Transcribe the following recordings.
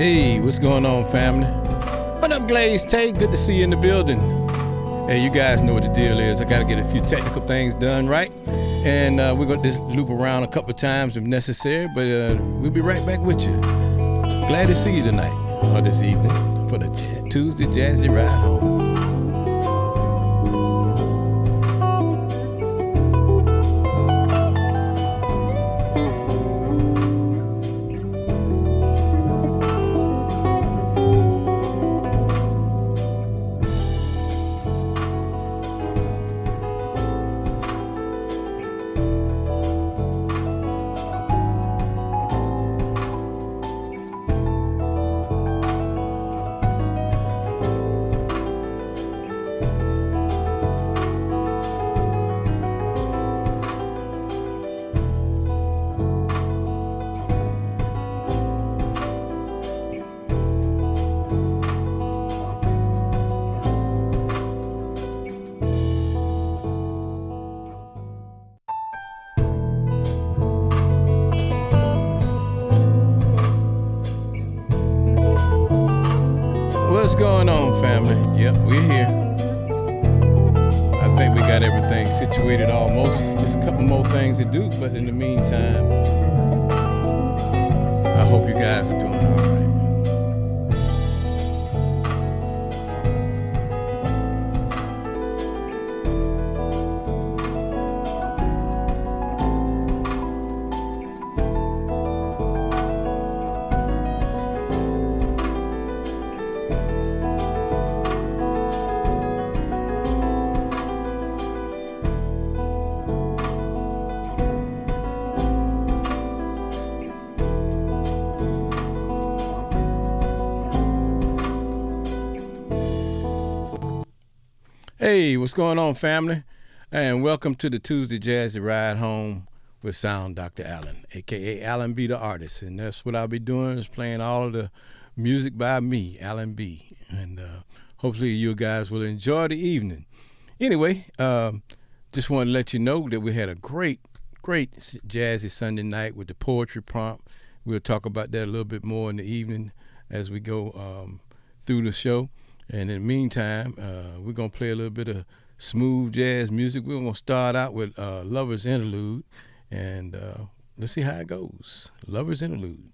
Hey, what's going on, family? What up, Glaze Tay? Good to see you in the building. Hey, you guys know what the deal is. I got to get a few technical things done, right? And we're going to loop around a couple of times if necessary, but we'll be right back with you. Glad to see you tonight, or this evening, for the Tuesday Jazzy Ride Home. What's going on, family? Yep, we're here. I think we got everything situated almost. Just a couple more things to do, but in the meantime, I hope you guys are doing all right. Hey, what's going on, family? And welcome to the Tuesday Jazzy Ride Home with Sound Dr. Allen, a.k.a. Allen B. the Artist. And that's what I'll be doing, is playing all of the music by me, Allen B. And hopefully you guys will enjoy the evening. Anyway, just want to let you know that we had a great Jazzy Sunday night with the poetry prompt. We'll talk about that a little bit more in the evening as we go through the show. And in the meantime, we're going to play a little bit of smooth jazz music. We're going to start out with Lover's Interlude, and let's see how it goes. Lover's Interlude.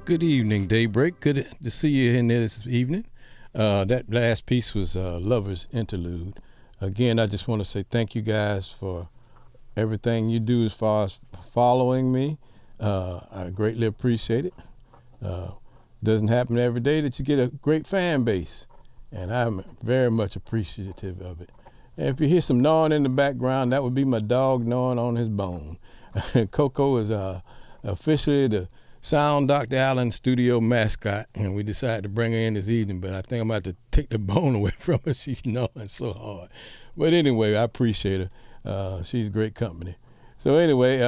Good evening, Daybreak. Good to see you in there this evening. That last piece was Lover's Interlude. Again, I just want to say thank you guys for everything you do as far as following me. I greatly appreciate it. Doesn't happen every day that you get a great fan base, and I'm very much appreciative of it. And if you hear some gnawing in the background, that would be my dog gnawing on his bone. Coco is officially the Sound Dr. Allen studio mascot, and we decided to bring her in this evening, but I think I'm about to take the bone away from her. She's gnawing so hard. But anyway, I appreciate her. She's great company. So anyway,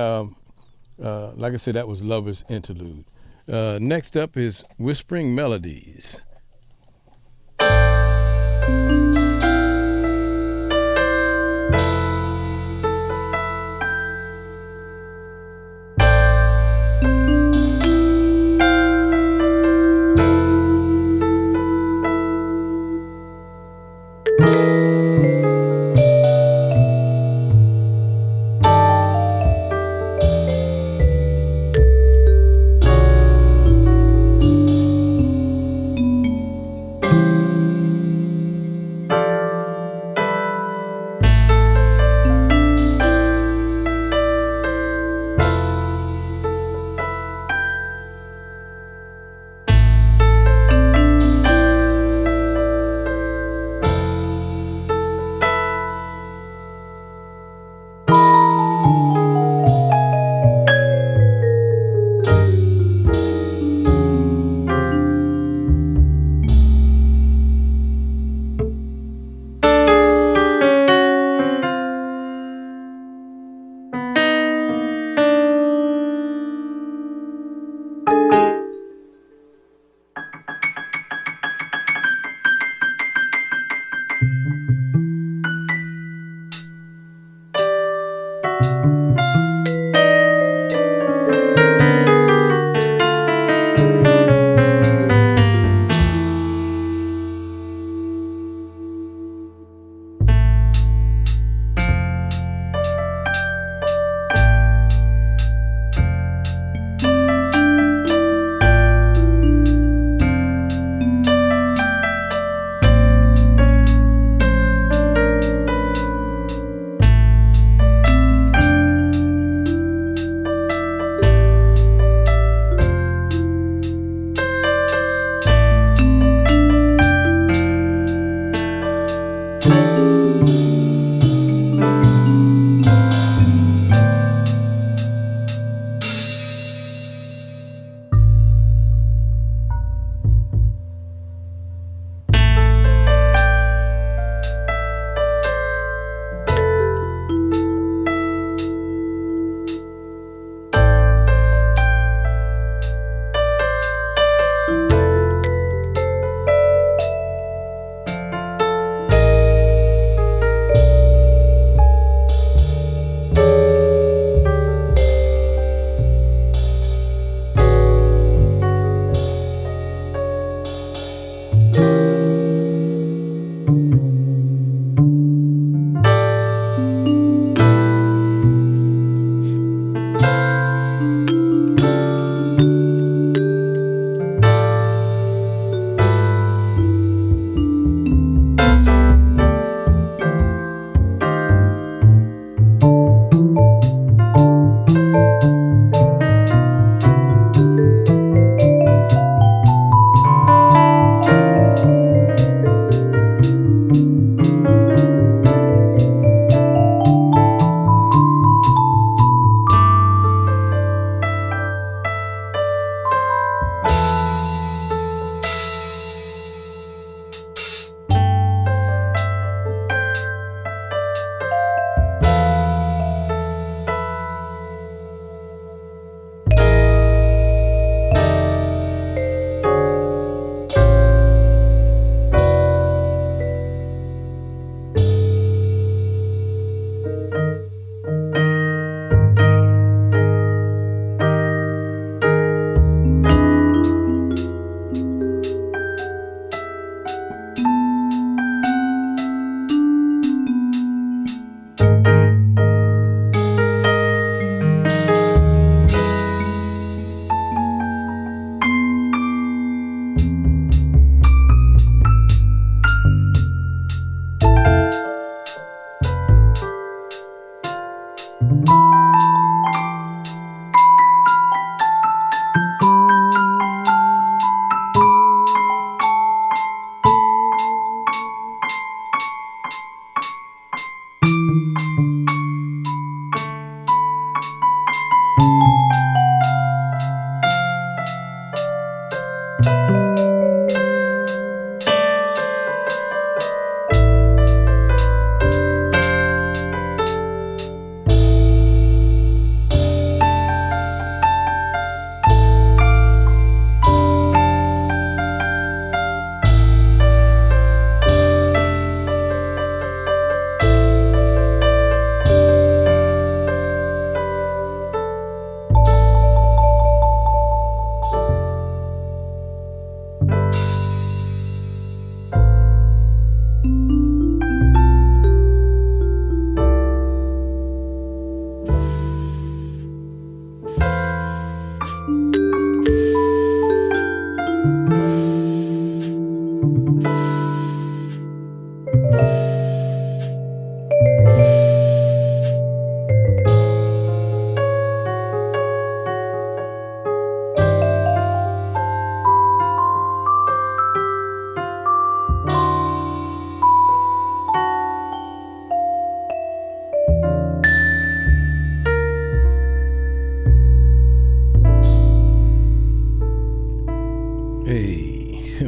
like I said, that was Lover's Interlude. Next up is Whispering Melodies.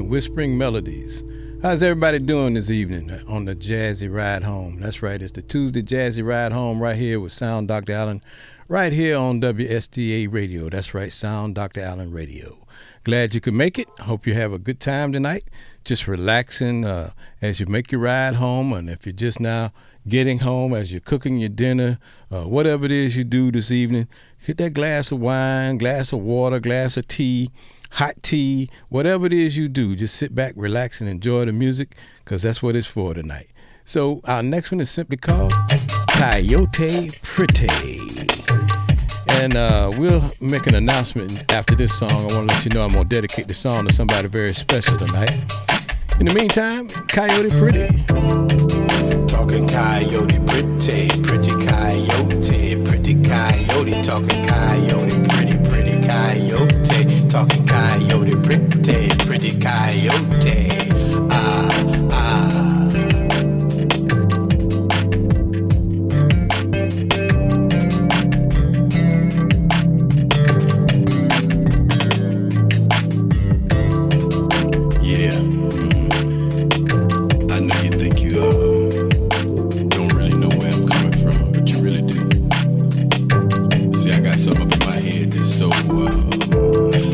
Whispering Melodies. How's everybody doing this evening on the Jazzy Ride Home? That's right, it's the Tuesday Jazzy Ride Home right here with Sound Dr. Allen, right here on WSTA Radio. That's right, Sound Dr. Allen Radio. Glad you could make it. Hope you have a good time tonight. Just relaxing as you make your ride home, and if you're just now getting home, as you're cooking your dinner, whatever it is you do this evening, get that glass of wine, glass of water, glass of tea, hot tea, whatever it is you do, just sit back, relax, and enjoy the music, because that's what it's for tonight. So our next one is simply called Coyote Pretty. And we'll make an announcement after this song. I want to let you know I'm going to dedicate the song to somebody very special tonight. In the meantime, Coyote Pretty. Talking coyote, pretty coyote, pretty coyote, talking coyote, pretty coyote, talking coyote, pretty coyote.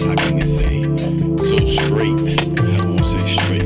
How can you say so straight? I won't say straight.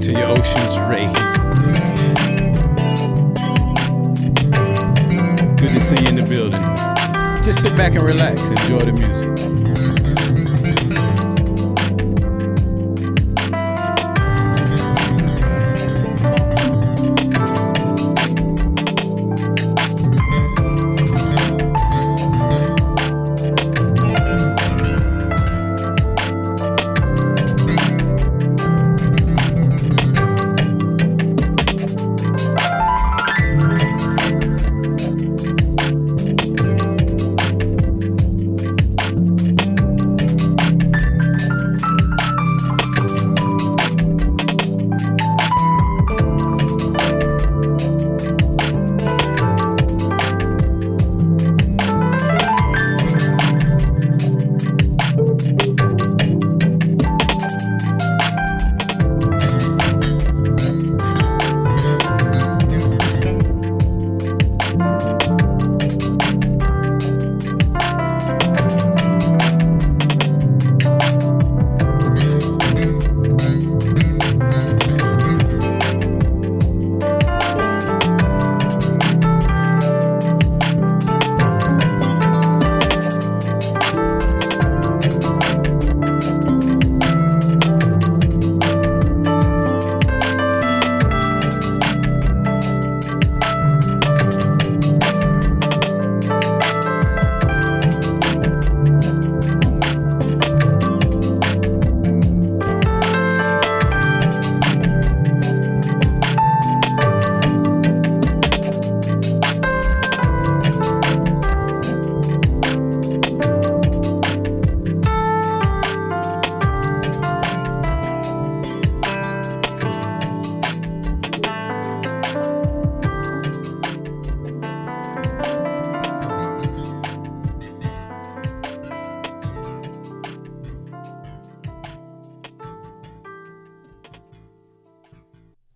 to your Ocean's Ray. Good to see you in the building. Just sit back and relax. Enjoy the music.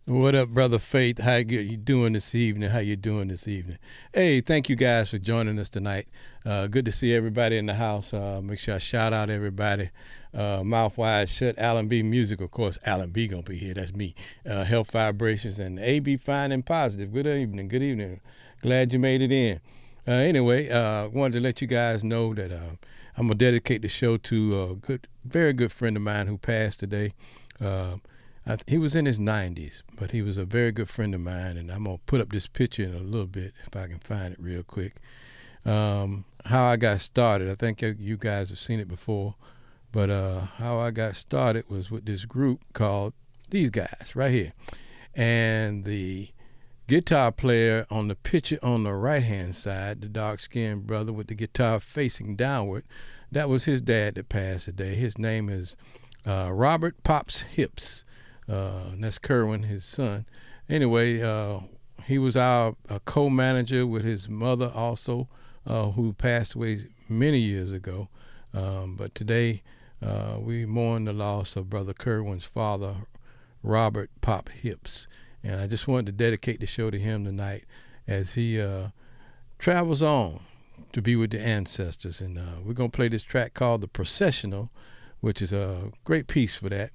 What up, Brother Faith? How you doing this evening? How you doing this evening? Hey, thank you guys for joining us tonight. Good to see everybody in the house. Make sure I shout out everybody. Mouth Wide Shut, Alan B Music, of course. Alan B gonna be here. That's me. Health Vibrations and AB Fine and Positive. Good evening. Good evening. Glad you made it in. Anyway, wanted to let you guys know that I'm gonna dedicate the show to a very good friend of mine who passed today. He was in his 90s, but he was a very good friend of mine, and I'm going to put up this picture in a little bit if I can find it real quick. How I got started, I think you guys have seen it before, but how I got started was with this group called these guys right here. And the guitar player on the picture on the right-hand side, the dark-skinned brother with the guitar facing downward, that was his dad that passed today. His name is Robert Pops Hips. And that's Kerwin, his son. Anyway, he was our co-manager with his mother also, who passed away many years ago. But today we mourn the loss of Brother Kerwin's father, Robert Pop Hips. And I just wanted to dedicate the show to him tonight as he travels on to be with the ancestors. And we're going to play this track called The Processional, which is a great piece for that.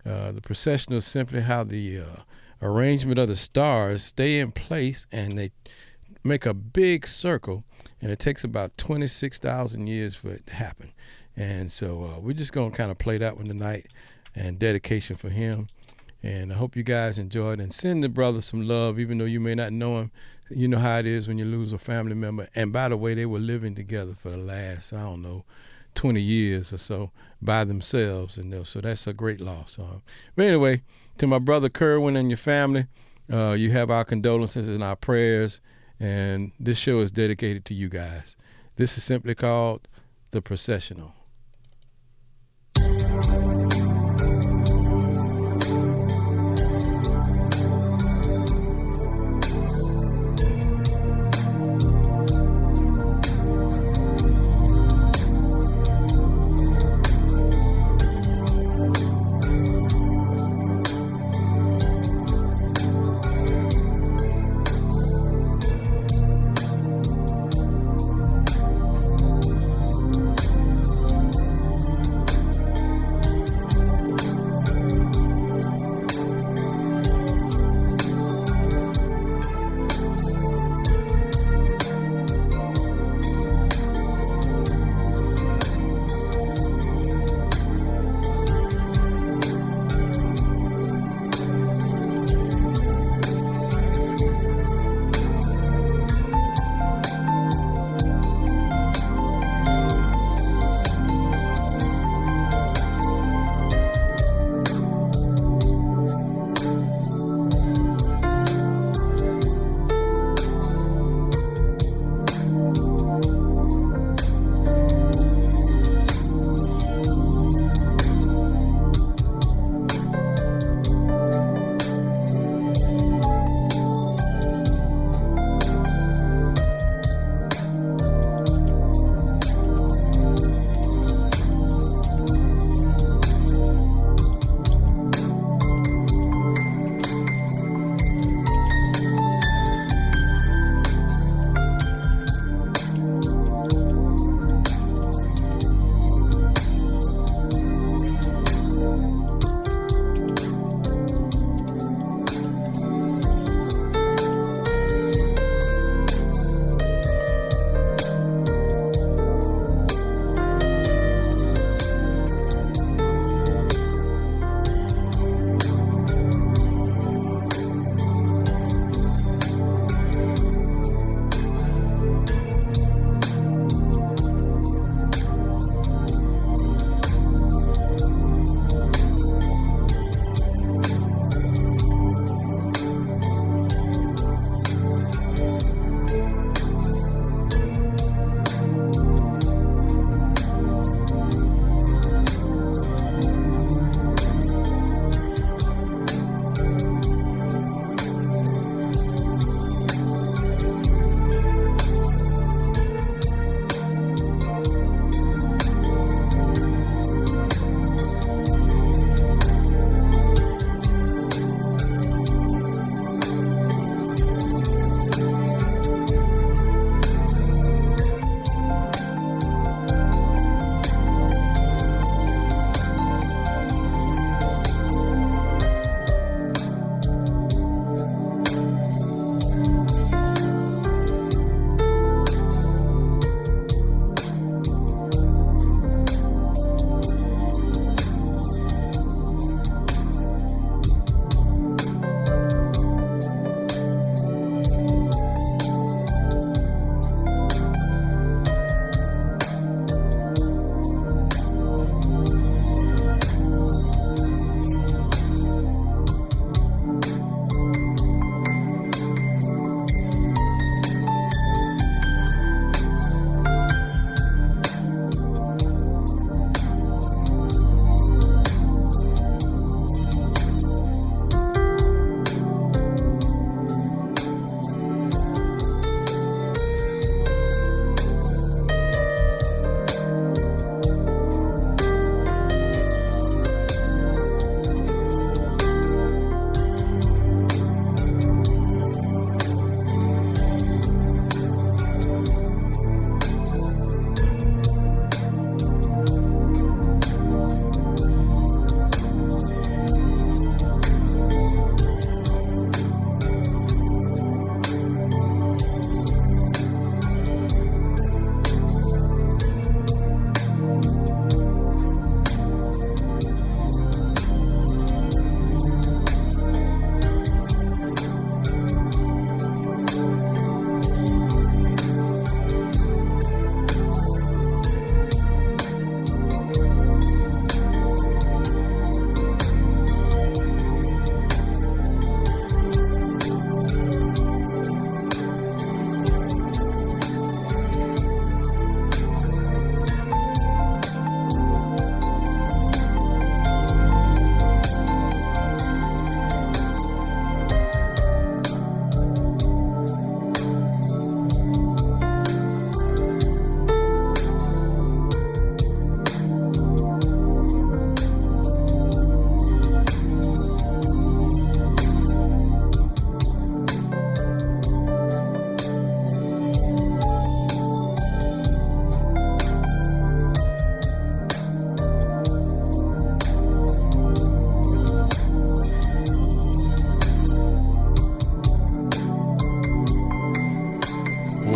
The processional is simply how the arrangement of the stars stay in place and they make a big circle, and it takes about 26,000 years for it to happen. And so we're just going to kind of play that one tonight and dedication for him. And I hope you guys enjoy it, and send the brother some love, even though you may not know him. You know how it is when you lose a family member. And by the way, they were living together for the last, 20 years or so by themselves, and so that's a great loss. But anyway, to my brother Kerwin and your family, you have our condolences and our prayers, and this show is dedicated to you guys. This is simply called The Processional.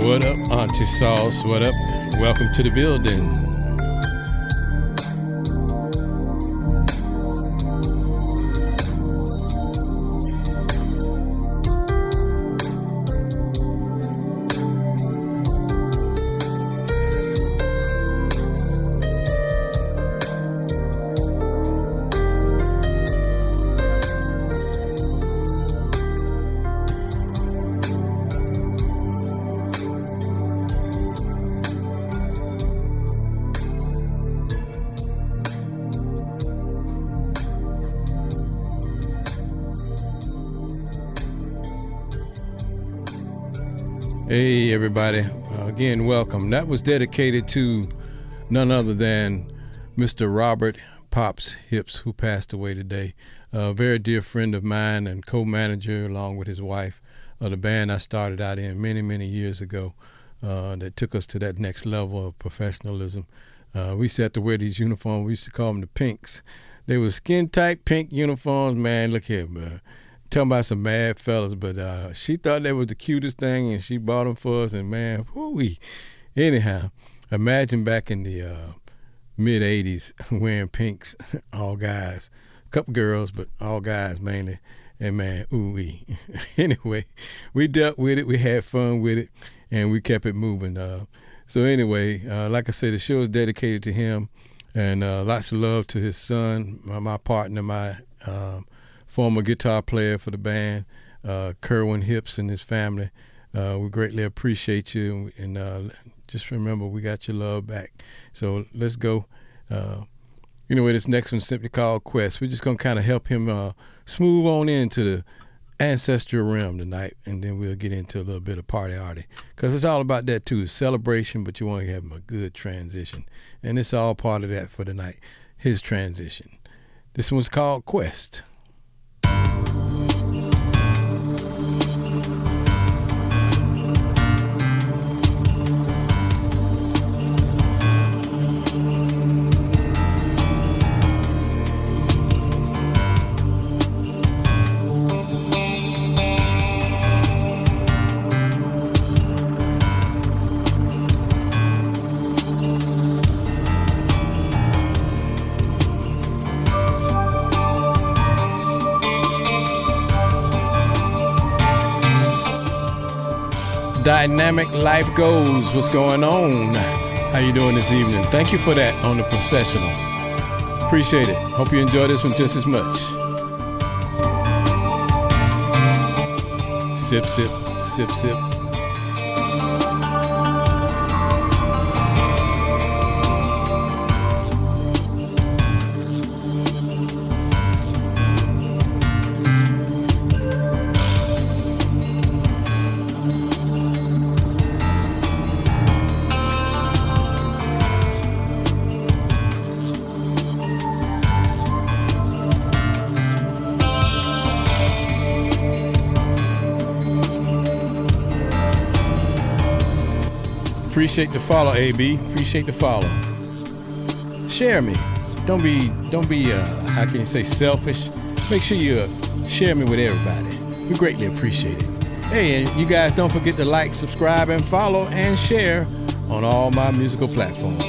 What up, Auntie Sauce? What up? Welcome to the building. Hey, everybody. Again, welcome. That was dedicated to none other than Mr. Robert Pops Hips, who passed away today. A very dear friend of mine and co-manager, along with his wife, of the band I started out in many, many years ago, that took us to that next level of professionalism. We used to have to wear these uniforms. We used to call them the pinks. They were skin-tight pink uniforms. Man, look here, man. Talking about some mad fellas, but she thought they was the cutest thing, and she bought them for us, and man, whoo-wee. Anyhow, imagine back in the mid-'80s wearing pinks, all guys. A couple girls, but all guys mainly. And man, ooh-wee. Anyway, we dealt with it, we had fun with it, and we kept it moving. So anyway, like I said, the show is dedicated to him, and lots of love to his son, my partner, my former guitar player for the band, Kerwin Hips, and his family. We greatly appreciate you, and just remember, we got your love back. So let's go. Anyway, this next one's simply called Quest. We're just going to kind of help him smooth on into the ancestral realm tonight, and then we'll get into a little bit of party-arty, because it's all about that too, celebration, but you want to have him a good transition. And it's all part of that for tonight, his transition. This one's called Quest. Dynamic Life Goes. What's going on? How you doing this evening? Thank you for that on the processional. Appreciate it. Hope you enjoy this one just as much. Sip, sip, sip, sip. Appreciate the follow, AB. Appreciate the follow. Share me. Don't be how can you say, selfish. Make sure you share me with everybody. We greatly appreciate it. Hey, and you guys don't forget to like, subscribe, and follow and share on all my musical platforms.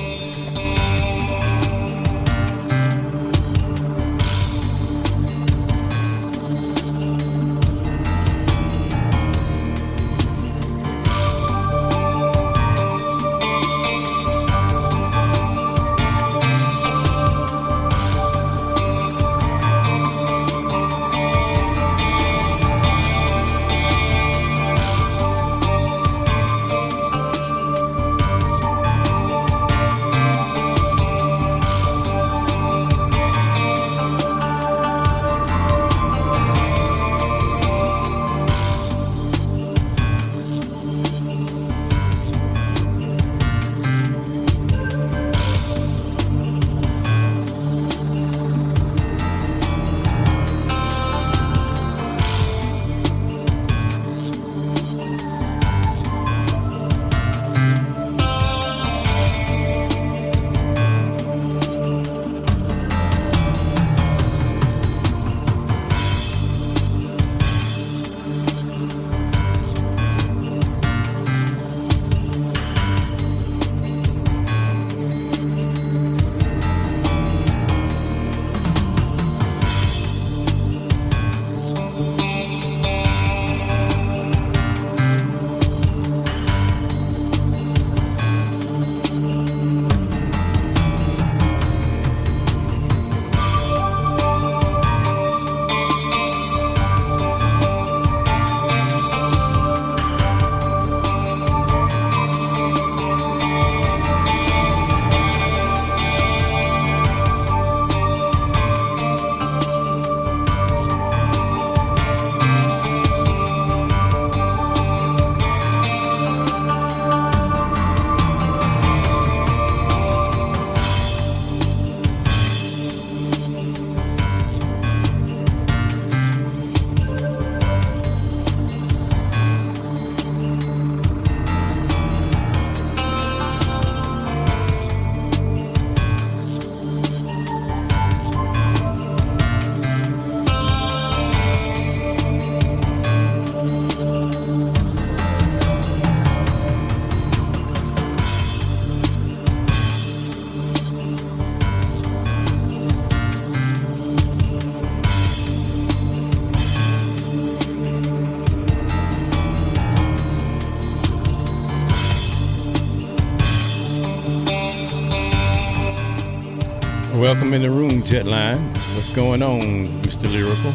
Welcome in the room, Jetline. What's going on, Mr. Lyrical?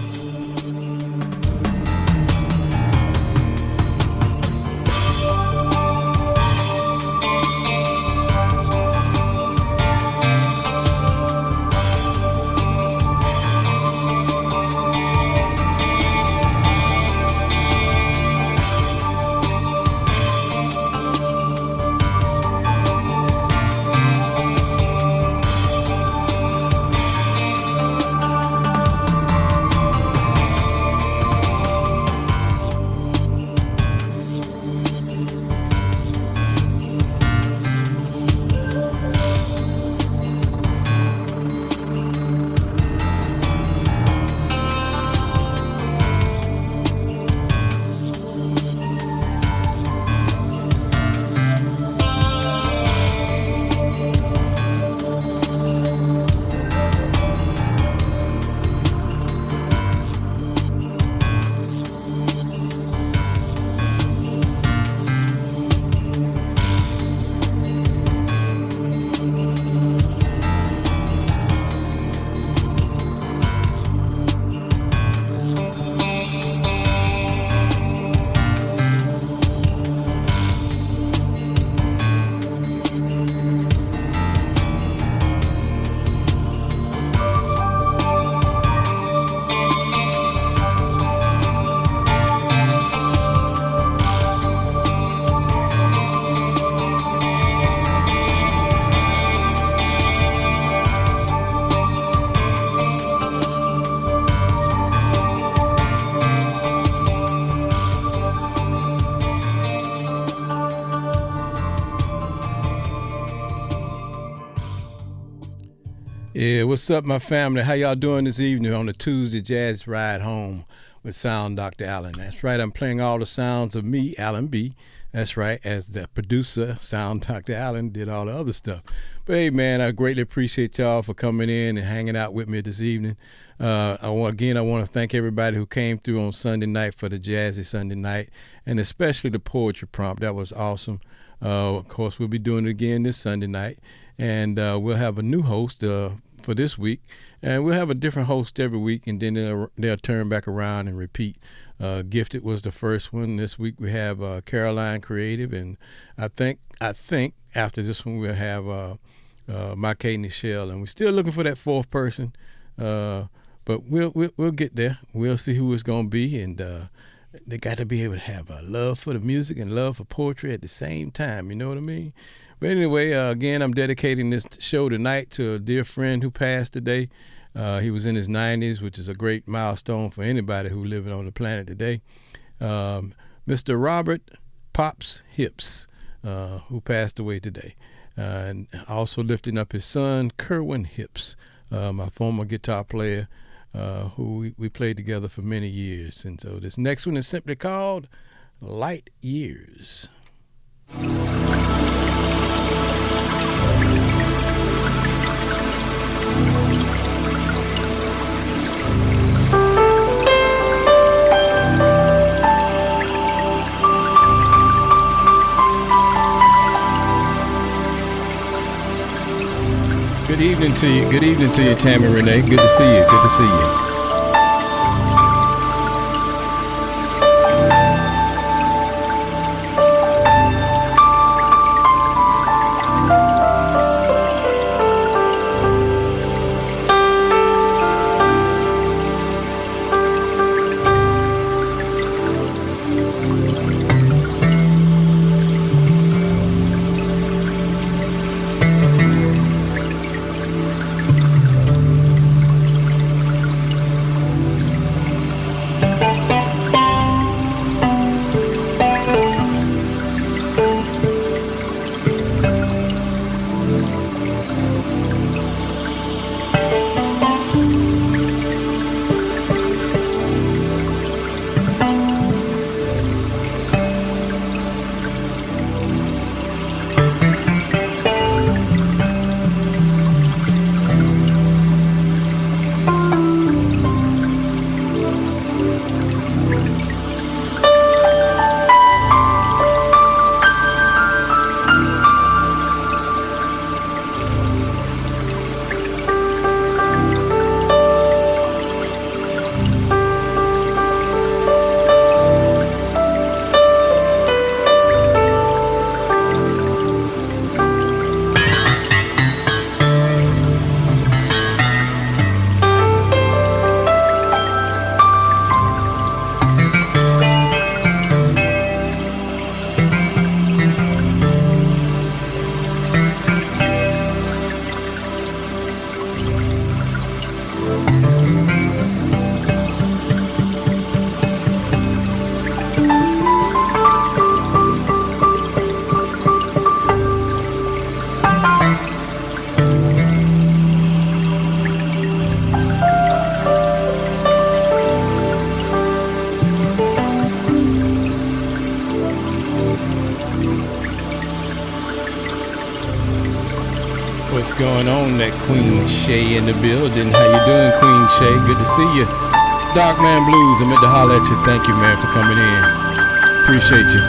Yeah, what's up, my family? How y'all doing this evening on the Tuesday Jazz Ride Home with Sound Dr. Allen? That's right, I'm playing all the sounds of me, Alan B. That's right, as the producer, Sound Dr. Allen did all the other stuff. But hey, man, I greatly appreciate y'all for coming in and hanging out with me this evening. I want to thank everybody who came through on Sunday night for the Jazzy Sunday night, and especially the poetry prompt. That was awesome. Of course, we'll be doing it again this Sunday night, and we'll have a new host for this week, and we'll have a different host every week, and then they'll turn back around and repeat. Gifted was the first one. This week we have Caroline Creative, and I think after this one we'll have my Kate Nichelle, and we're still looking for that fourth person, but we'll get there. We'll see who it's gonna be, and they got to be able to have a love for the music and love for poetry at the same time. You know what I mean? But anyway, again, I'm dedicating this show tonight to a dear friend who passed today. He was in his 90s, which is a great milestone for anybody who's living on the planet today. Mr. Robert Pops Hips, who passed away today. And also lifting up his son, Kerwin Hips, my former guitar player, who we played together for many years. And so this next one is simply called Light Years. Good evening to you. Good evening to you, Tammy Renee. Good to see you. Good to see you. What's going on? That Queen Shay in the building. How you doing, Queen Shay? Good to see you. Dark Man Blues, I meant to holler at you. Thank you, man, for coming in. Appreciate you.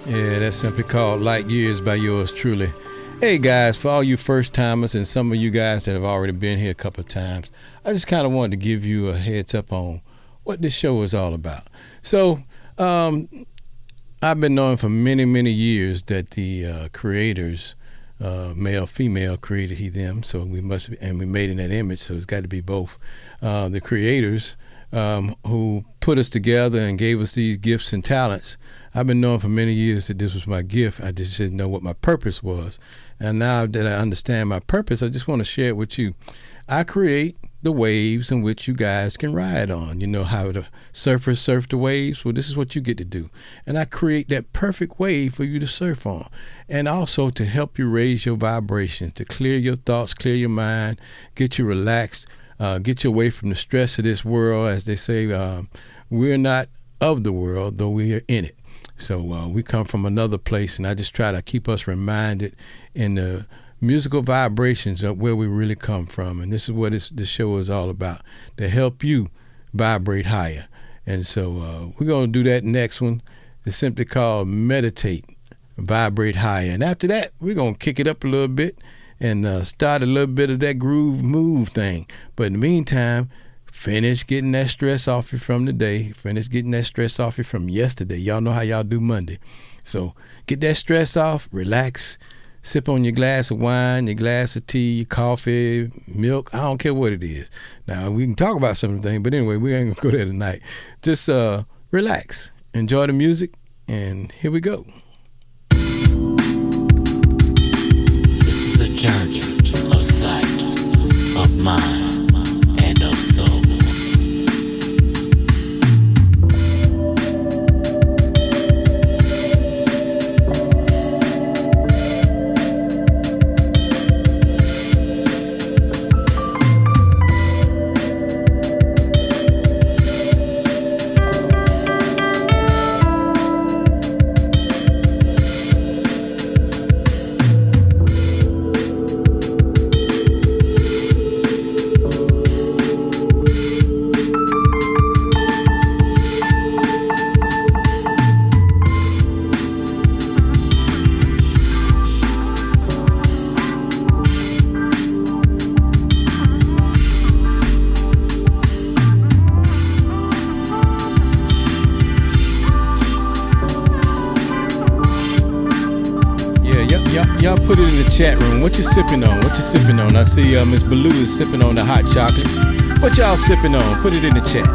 Yeah, that's simply called Light Years by yours truly. Hey guys, for all you first timers and some of you guys that have already been here a couple of times, I just kind of wanted to give you a heads up on what this show is all about. So, I've been knowing for many, many years that the creators, male, female, created he, them. So we made in that image. So it's got to be both. The creators who put us together and gave us these gifts and talents. I've been knowing for many years that this was my gift. I just didn't know what my purpose was. And now that I understand my purpose, I just want to share it with you. I create the waves in which you guys can ride on. You know how the surfers surf the waves? Well, this is what you get to do. And I create that perfect wave for you to surf on. And also to help you raise your vibrations, to clear your thoughts, clear your mind, get you relaxed, get you away from the stress of this world. As they say, we're not of the world, though we are in it. So we come from another place, and I just try to keep us reminded in the musical vibrations of where we really come from. And this is what this show is all about, to help you vibrate higher. And so we're going to do that next one. It's simply called Meditate, Vibrate Higher. And after that, we're going to kick it up a little bit and start a little bit of that groove move thing. But in the meantime, finish getting that stress off you from today. Finish getting that stress off you from yesterday. Y'all know how y'all do Monday. So get that stress off, relax, sip on your glass of wine, your glass of tea, your coffee, milk. I don't care what it is. Now, we can talk about something, but anyway, we ain't going to go there tonight. Just relax, enjoy the music, and here we go. This is a journey of sight, of mind, and of soul. Y'all put it in the chat room. What you sipping on? What you sipping on? I see Miss Baloo is sipping on the hot chocolate. What y'all sipping on? Put it in the chat.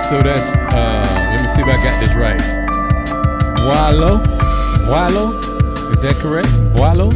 So that's let me see if I got this right. Boilo? Boilo? Is that correct? Boilo?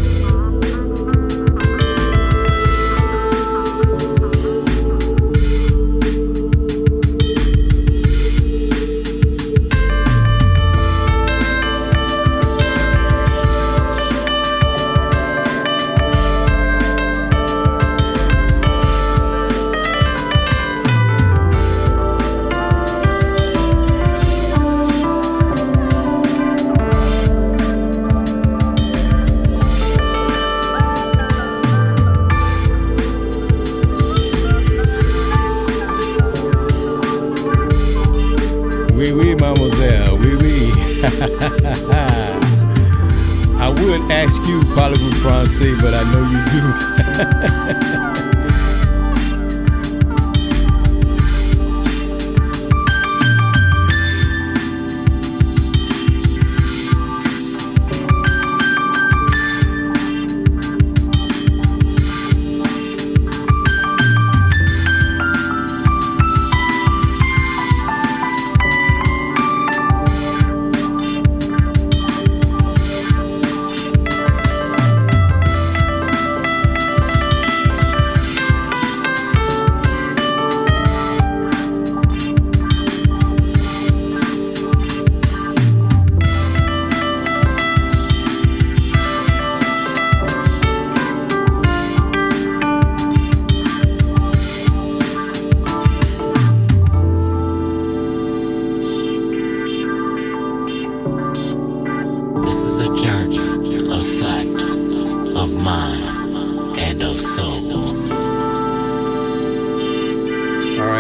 Oui, oui, mademoiselle. Oui, oui. I would ask you parlez-vous français, but I know you do.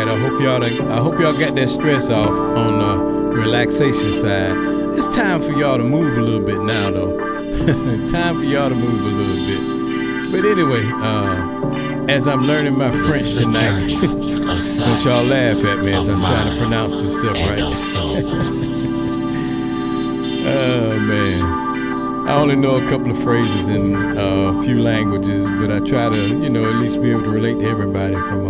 I hope y'all got that stress off on the relaxation side. It's time for y'all to move a little bit now, though. Time for y'all to move a little bit. But anyway, as I'm learning my French tonight, don't y'all laugh at me as I'm trying to pronounce this stuff right. Oh man, I only know a couple of phrases in a few languages, but I try to, at least be able to relate to everybody from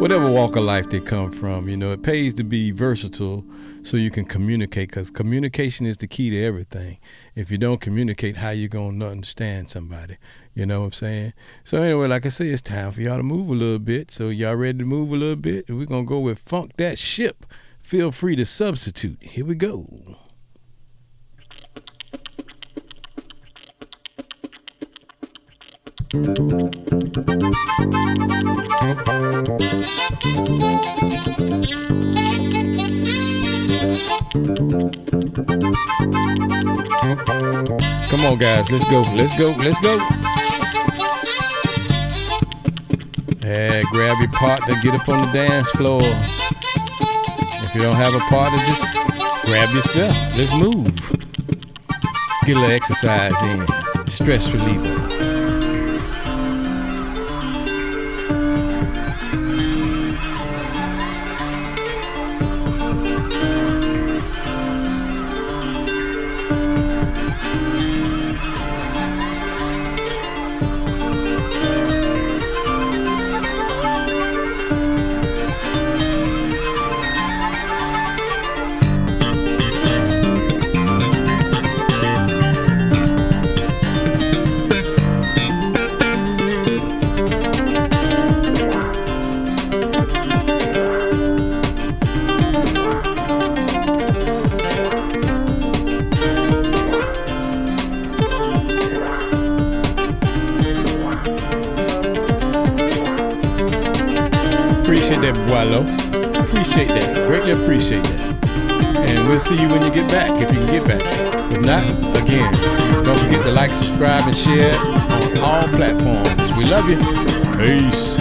whatever walk of life they come from. It pays to be versatile so you can communicate, because communication is the key to everything. If you don't communicate, how you going to understand somebody? You know what I'm saying? So anyway, like I say, it's time for y'all to move a little bit. So y'all ready to move a little bit? We're going to go with Funk That Ship. Feel free to substitute. Here we go. Come on, guys, let's go. Yeah, grab your partner, get up on the dance floor. If you don't have a partner, just grab yourself. Let's move. Get a little exercise in. Stress reliever. Appreciate that, Boileau. Appreciate that. Greatly appreciate that. And we'll see you when you get back, if you can get back. If not, again, don't forget to like, subscribe, and share on all platforms. We love you. Peace.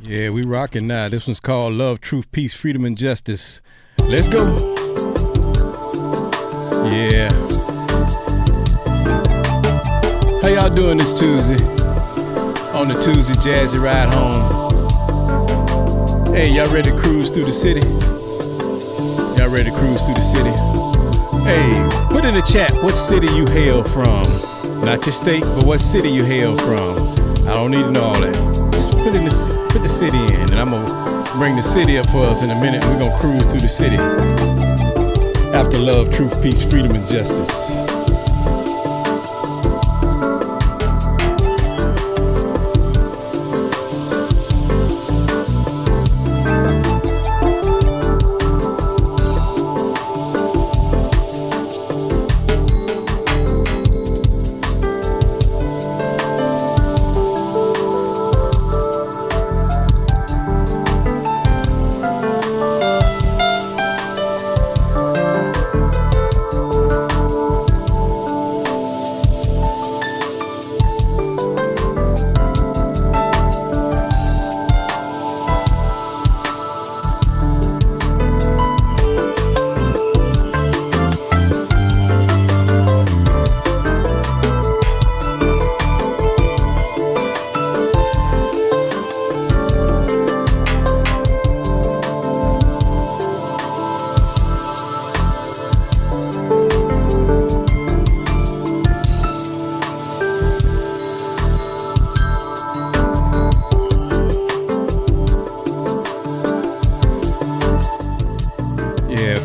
Yeah, we rocking now. This one's called Love, Truth, Peace, Freedom, and Justice. Let's go. Yeah. How y'all doing this Tuesday? On the Tuesday Jazzy Ride Home. Hey, y'all ready to cruise through the city? Y'all ready to cruise through the city? Hey, put in the chat what city you hail from. Not your state, but what city you hail from. I don't need to know all that. Just put the city in, and I'm gonna bring the city up for us in a minute. We're gonna cruise through the city. After love, truth, peace, freedom, and justice.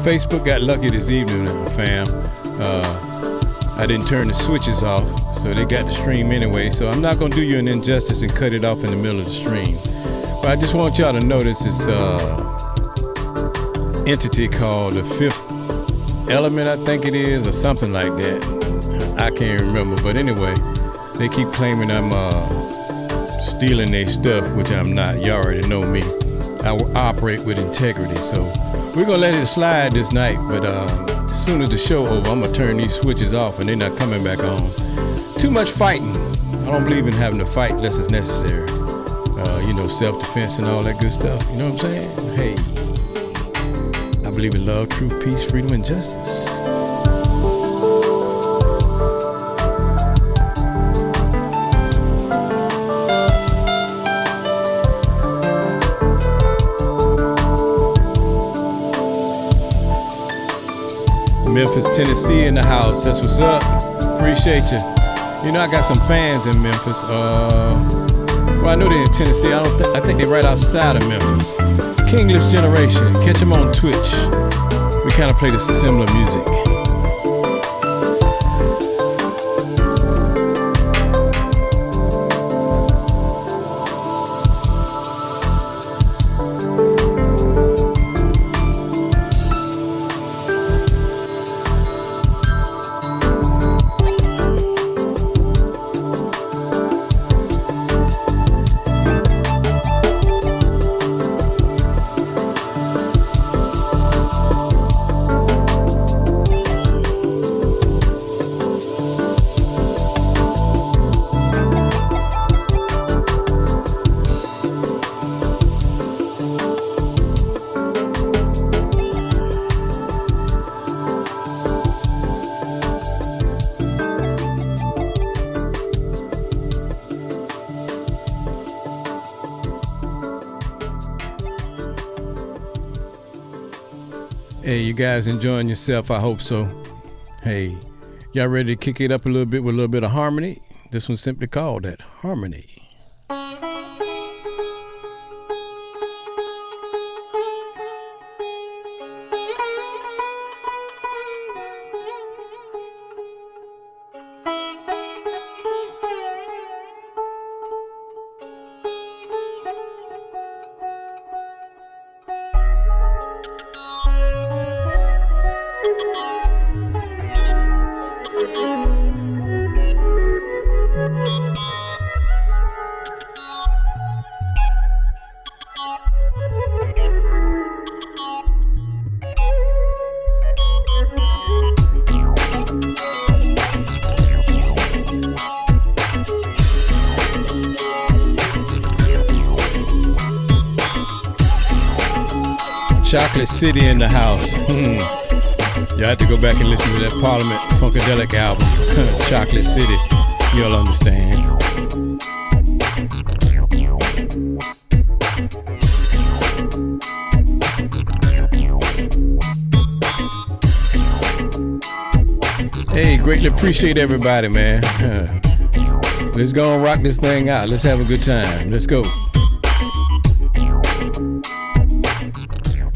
Facebook got lucky this evening, fam. I didn't turn the switches off, so they got the stream anyway. So I'm not gonna do you an injustice and cut it off in the middle of the stream. But I just want y'all to notice this entity called the Fifth Element, I think it is, or something like that. I can't remember, but anyway, they keep claiming I'm stealing their stuff, which I'm not. You already know me. I operate with integrity, so we're gonna let it slide this night. But as soon as the show over, I'm gonna turn these switches off, and they're not coming back on. Too much fighting. I don't believe in having to fight unless it's necessary. Self-defense and all that good stuff. You know what I'm saying? Hey, I believe in love, truth, peace, freedom, and justice. Memphis, Tennessee in the house. That's what's up. Appreciate you. You know, I got some fans in Memphis. Well, I know they're in Tennessee. I think they're right outside of Memphis. Kingless Generation. Catch them on Twitch. We kind of play the similar music. Hey, you guys enjoying yourself? I hope so. Hey, y'all ready to kick it up a little bit with a little bit of harmony? This one's simply called that, Harmony. Chocolate City in the house. You have to go back and listen to that Parliament Funkadelic album, Chocolate City. You'll understand. Hey, greatly appreciate everybody, man. Let's go and rock this thing out. Let's have a good time. Let's go.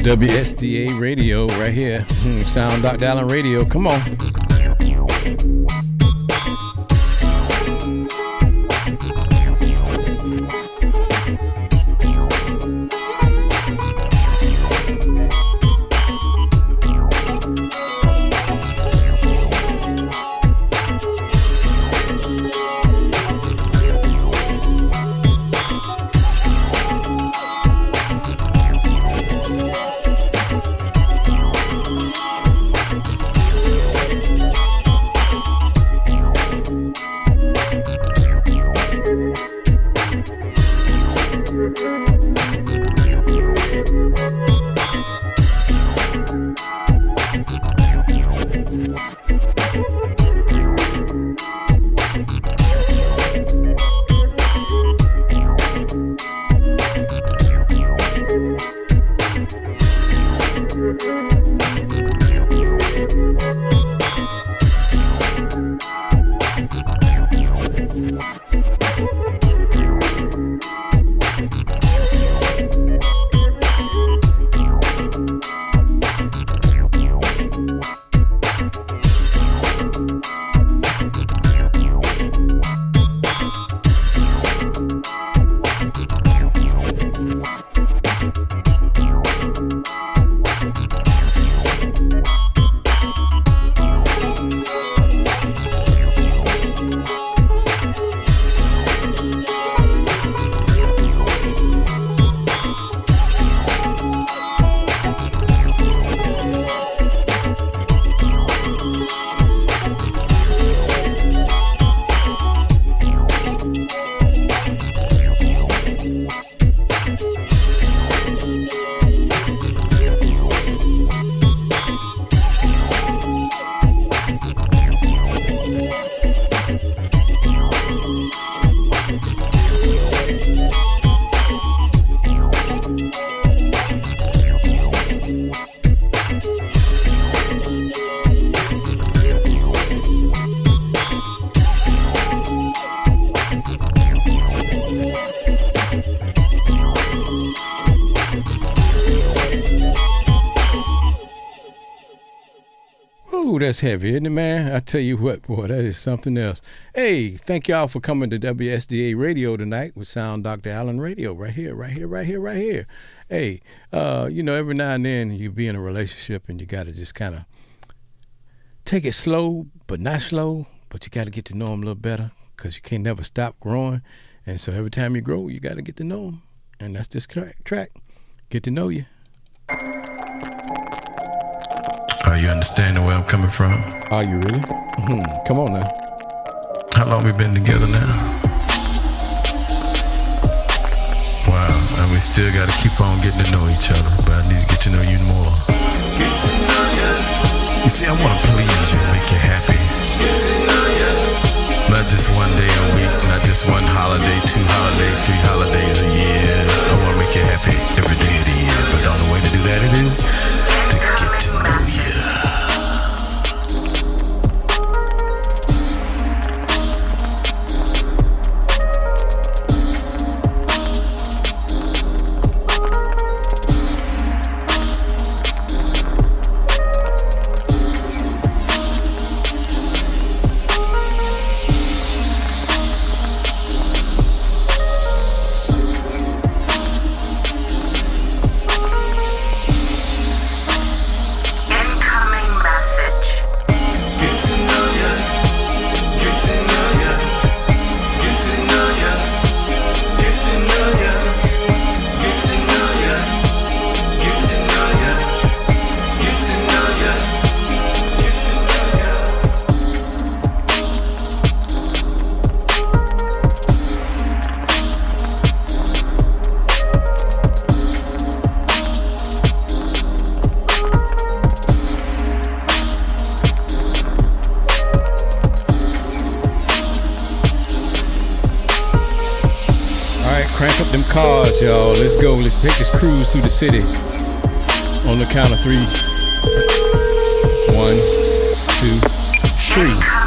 WSDA Radio right here. Sound Dr. Allen Radio. Come on. That's heavy, isn't it, man? I tell you what, boy, that is something else. Hey, thank y'all for coming to WSDA Radio tonight with Sound Dr. Allen Radio right here. Hey, every now and then you be in a relationship and you got to just kind of take it slow, but not slow, but you got to get to know them a little better because you can't never stop growing. And so every time you grow, you got to get to know them. And that's this track. Get to know you. Are you understanding where I'm coming from? Are you really? Come on now. How long we been together now? Wow, and we still gotta keep on getting to know each other, but I need to get to know you more. Get to know you. You see, I wanna please you, make you happy. Get to know you. Not just one day a week, not just one holiday, 2 holidays, 3 holidays a year. I wanna make you happy every day of the year, but the only way to do that it is to get to know you. Crank up them cars, y'all. Let's go. Let's take this cruise through the city. On the count of 3. 1, 2, 3.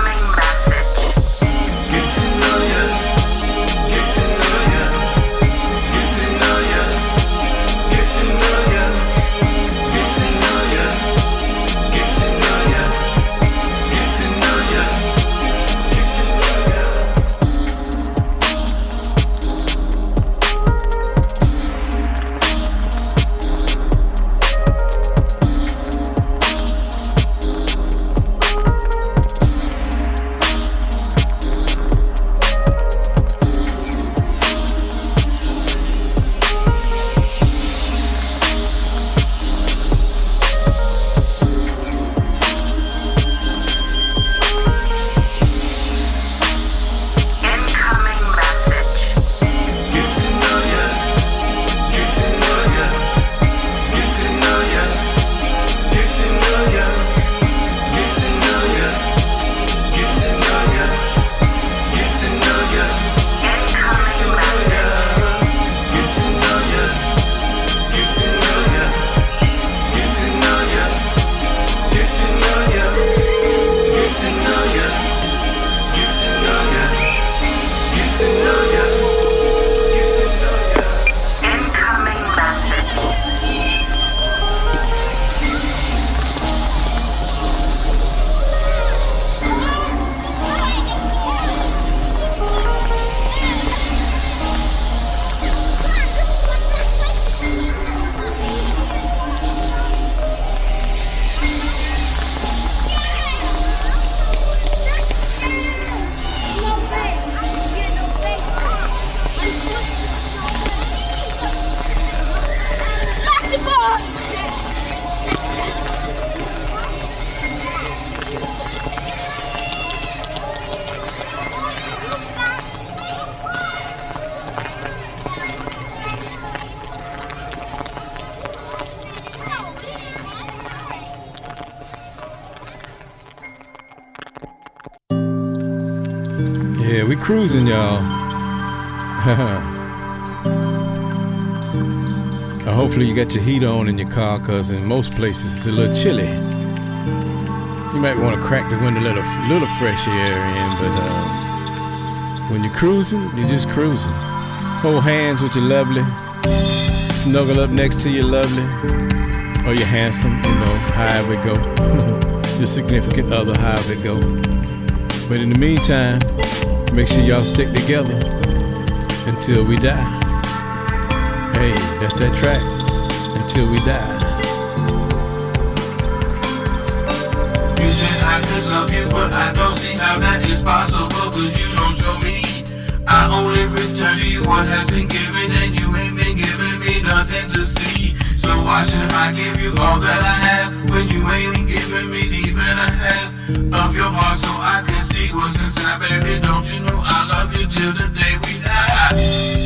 Yeah, we cruising, y'all. Hopefully you got your heat on in your car, cause in most places it's a little chilly. You might want to crack the window, let a little fresh air in, but when you're cruising, you're just cruising. Hold hands with your lovely, snuggle up next to your lovely, or your handsome, however it go. Your significant other, however it go. But in the meantime, make sure y'all stick together until we die. Hey, that's that track, Until We Die. You said I could love you, but I don't see how that is possible, cause you don't show me. I only return to you what has been given, and you ain't been giving me nothing to see. So why should I give you all that I have, when you ain't been giving me even a half of your heart, so I can see what's inside, baby? Don't you know I love you till the day we die?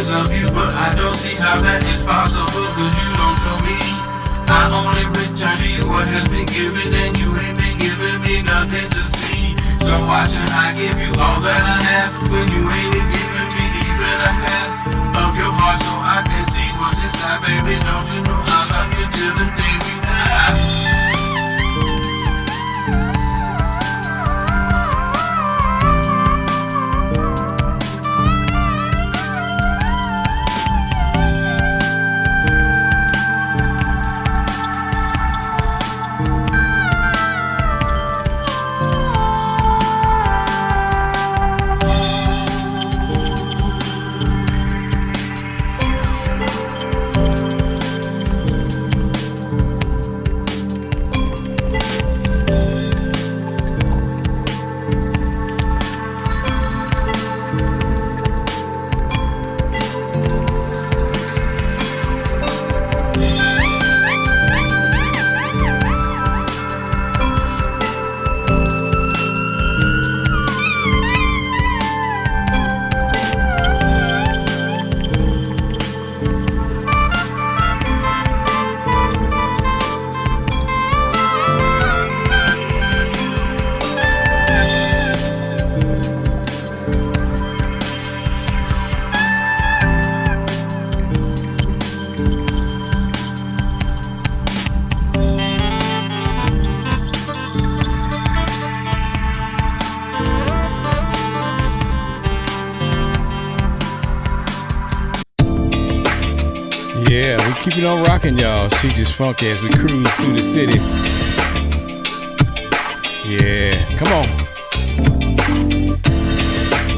Love you, but I don't see how that is possible, cause you don't show me. I only return to you what has been given, and you ain't been giving me nothing to see. So why should I give you all that I have, when you ain't been giving me even a half of your heart, so I can see what's inside, baby? Don't you know I love you till the day we die? Yeah, we keep it on rocking, y'all. She just funky as we cruise through the city. Yeah, come on.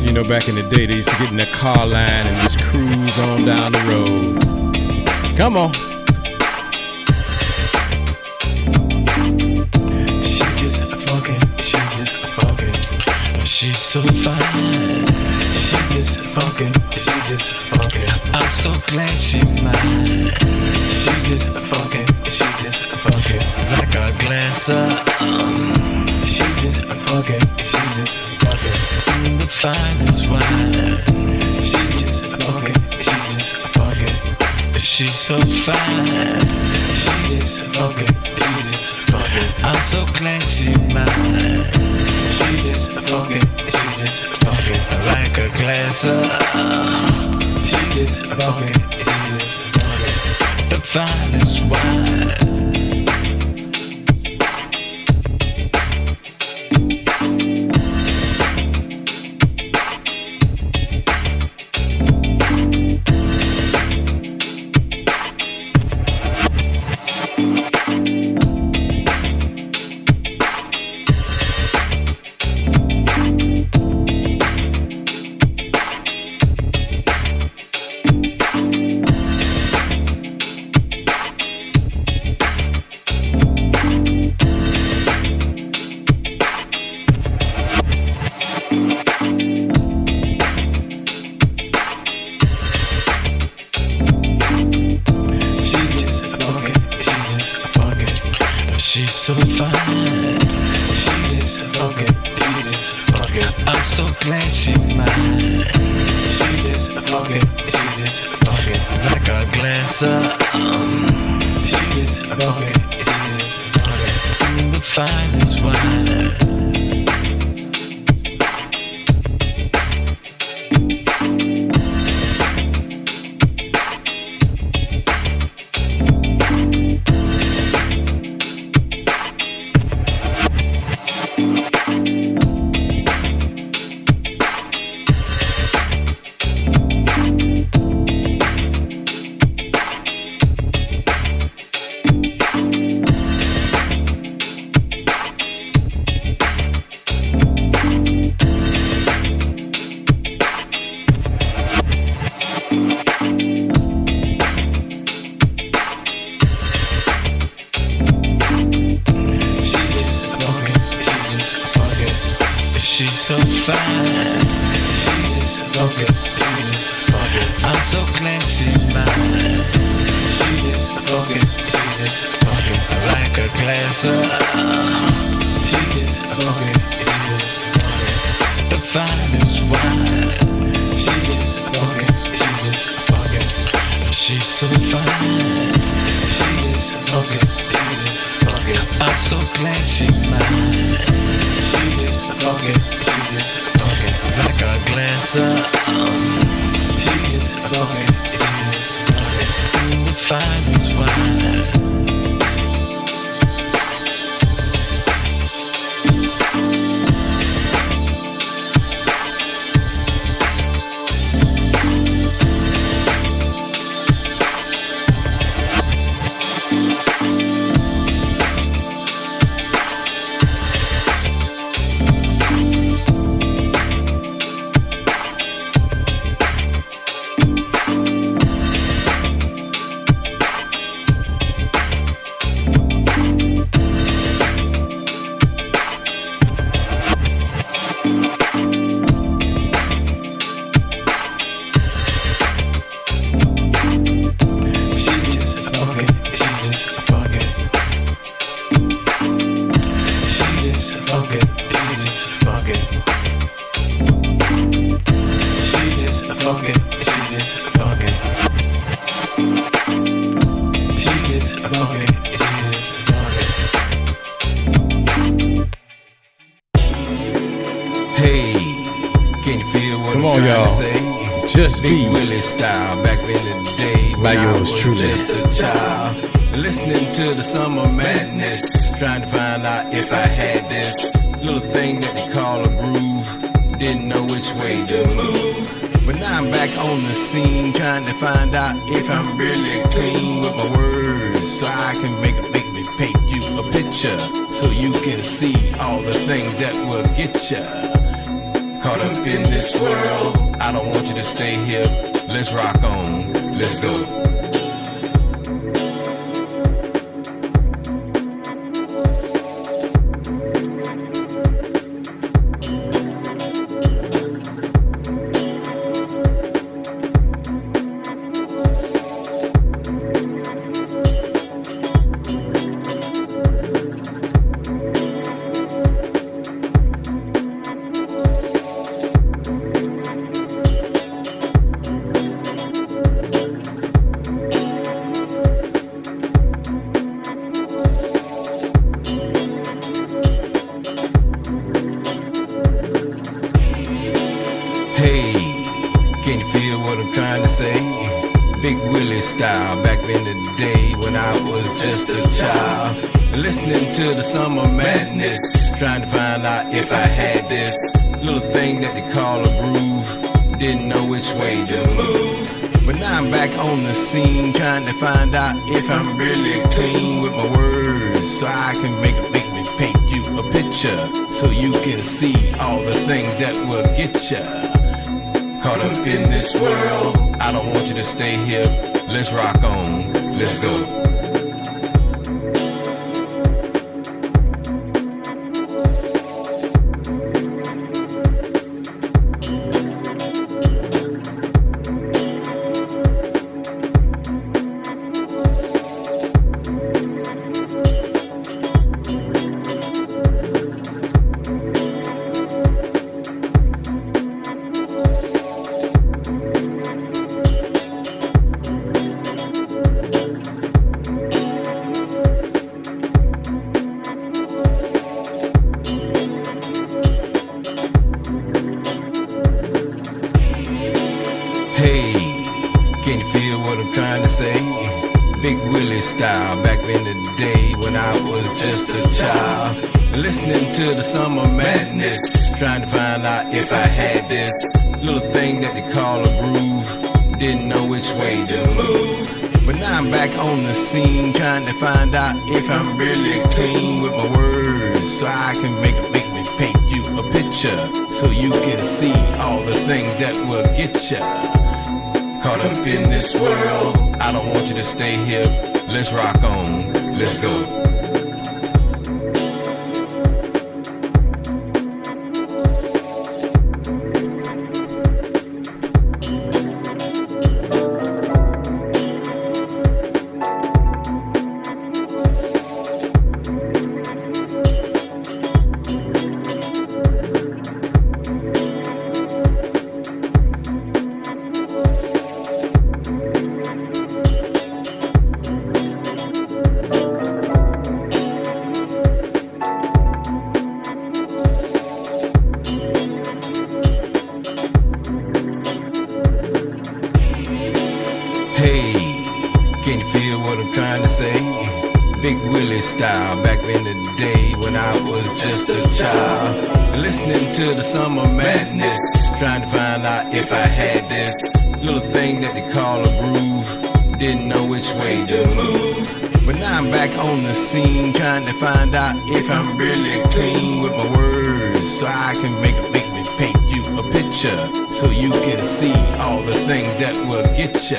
You know, back in the day, they used to get in the car line and just cruise on down the road. Come on. She just funky, she's so fine. She just funky, I'm so glad she's mine. She just funky, like a glass of she just funky, the finest wine. She just funky, she's so fine. She just funky, I'm so glad she's mine. She just funky, like a glass of she just funky, the finest wine. She's so fine. She just funky, I'm so glad she's mine. She just funky, like a glass of she just funky, the finest wine. She's so fine. She just funky, I'm so glad she's mine. She just funky, like a glass of she just funky, the finest wine. She just funky, she's so fine. She just funky, I'm so glad she's mine. She just funky, like a glass of she just funky, the finest wine. Hey, can you feel what Come I'm on, trying y'all. to say? Just Big be Willie style back in the day By when I yours was truly. just a child, listening to the summer madness, trying to find out if I had this little thing that they call a groove. Didn't know which way to move. But now I'm back on the scene, trying to find out if I'm really clean with my words, so I can make me paint you a picture, so you can see all the things that will get ya caught up in this world. I don't want you to stay here. Let's rock on. Let's go. Hey, can you feel what I'm trying to say? Big Willie style, back in the day when I was just a child, listening to the summer madness, trying to find out if I had this little thing that they call a groove. Didn't know which way to move, but now I'm back on the scene, trying to find out if I'm really clean with my words, so I can make me paint you a picture, so you can see all the things that will get ya caught up in this world. I don't want you to stay here. Let's rock on. Let's go. Hey, can you feel what I'm trying to say? Big Willie style, back in the day when I was just a child, listening to the summer madness, trying to find out if I had this little thing that they call a groove. Didn't know which way to move, but now I'm back on the scene, trying to find out if I'm really clean with my words, so I can make me paint you a picture, so you can see all the things that will get ya caught up in this world. I don't want you to stay here. Let's rock on. Let's go. Hey, can you feel what I'm trying to say? Big Willie style, back in the day when I was just a child, listening to the summer madness, trying to find out if I had this little thing that they call a groove. Didn't know which way to move, but now I'm back on the scene, trying to find out if I'm really clean with my words, so I can make me paint you a picture, so you can see all the things that will get ya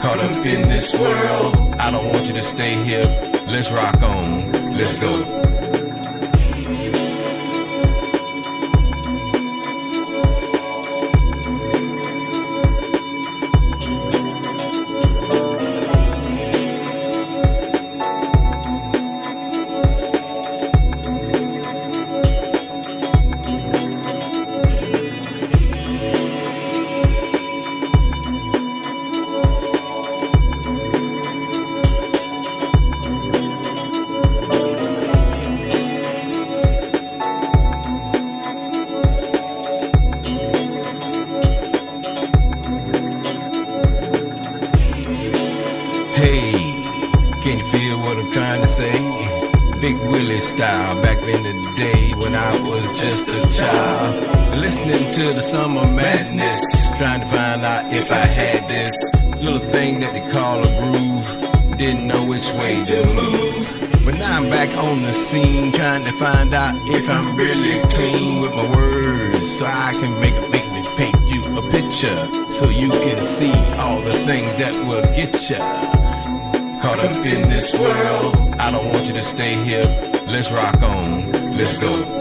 caught up in this world. I don't want you to stay here. Let's rock on. Let's go. Hey, can you feel what I'm trying to say? Big Willie style, back in the day when I was just a child, listening to the summer madness, trying to find out if I had this little thing that they call a groove. Didn't know which way to move. But now I'm back on the scene, trying to find out if I'm really clean with my words, so I can make me paint you a picture, so you can see all the things that will get ya caught up in this world. I don't want you to stay here. Let's rock on. Let's go.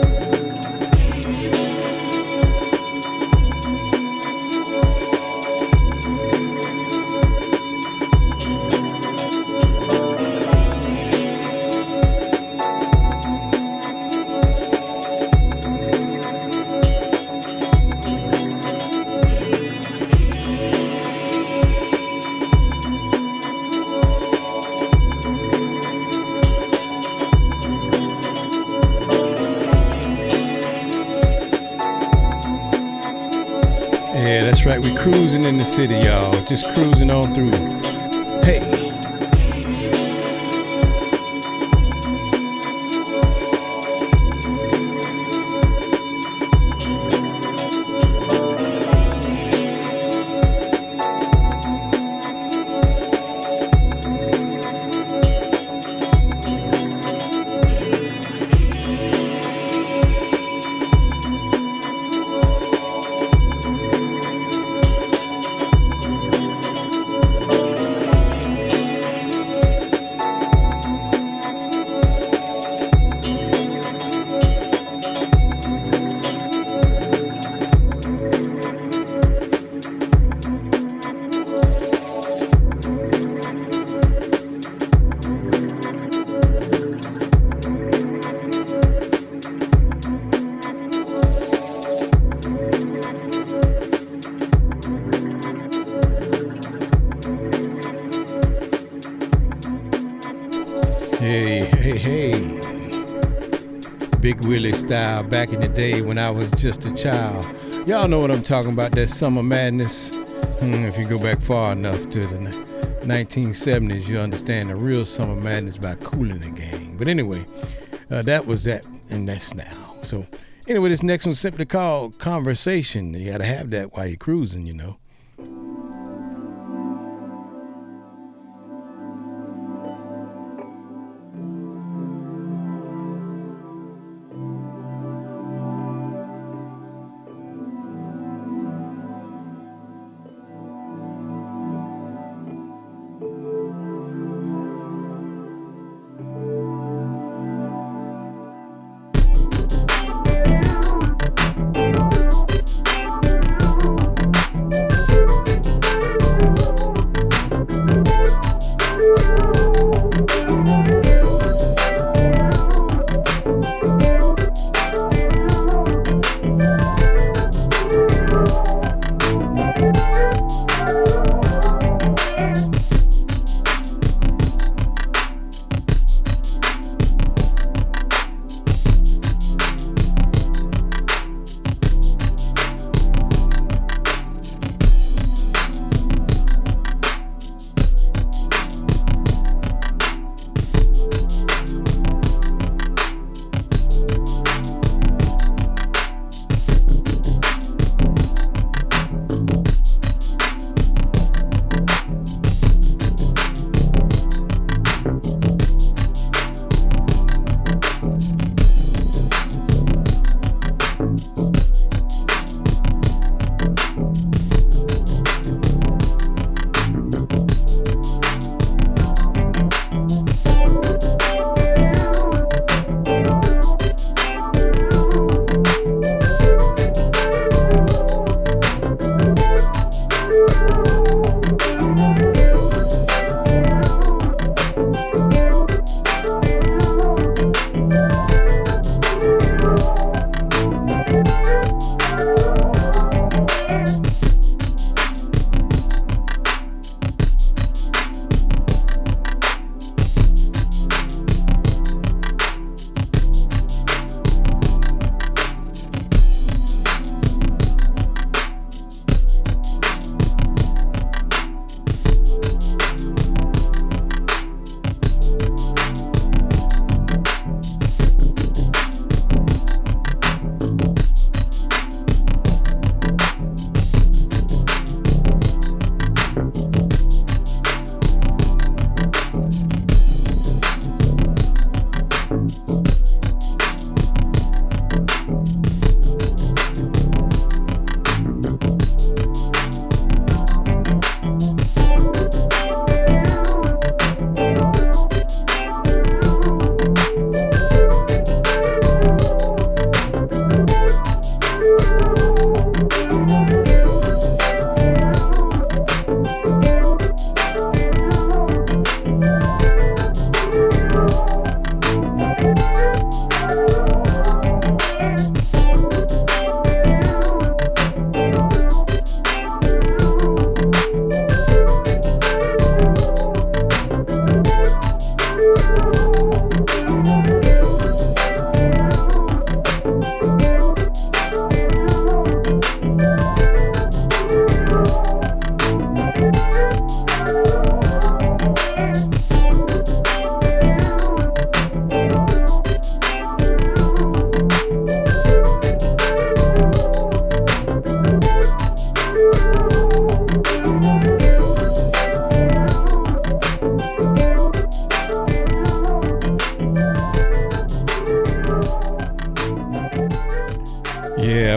Yeah, that's right. We're cruising in the city, y'all. Just cruising on through. Hey. Hey, Big Willie style back in the day when I was just a child. Y'all know what I'm talking about, that summer madness. If you go back far enough to the 1970s, you understand the real summer madness by Kool and the Gang. But anyway, that was that, and that's now. So anyway, this next one's simply called Conversation. You gotta have that while you're cruising, you know.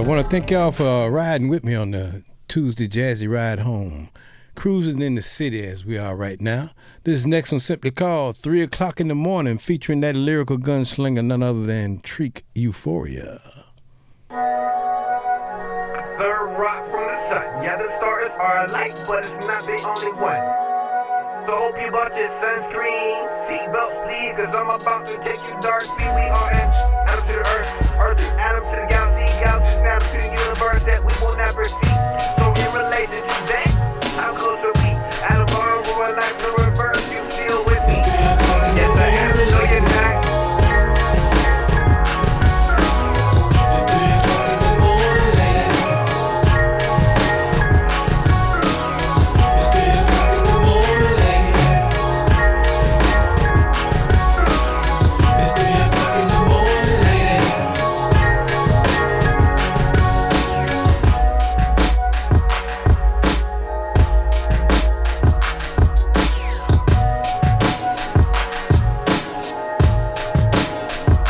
want to thank y'all for riding with me on the Tuesday Jazzy Ride Home. Cruising in the city as we are right now. This next one simply called 3 o'clock in the morning, featuring that lyrical gunslinger, none other than Treek Euphoria. Third rock from the sun. Yeah, the stars are light, but it's not the only one. So hope you bought your sunscreen. Seatbelts, please, cause I'm about to take you dark speed. We are an atom to the earth is atom to the galaxy. Galaxies now to the universe that we will never see. So in relation to that, how close are we? At a bar where life the reverse, you still with me? Yes, I am. No, you're not. It's 3 o'clock in the morning, lady. It's 3 o'clock in the morning, lady. It's 3 o'clock in the morning, lady. It's 3 o'clock in the morning, lady. It's 3 o'clock in the morning, lady. It's 3 o'clock in the morning, lady. It's 3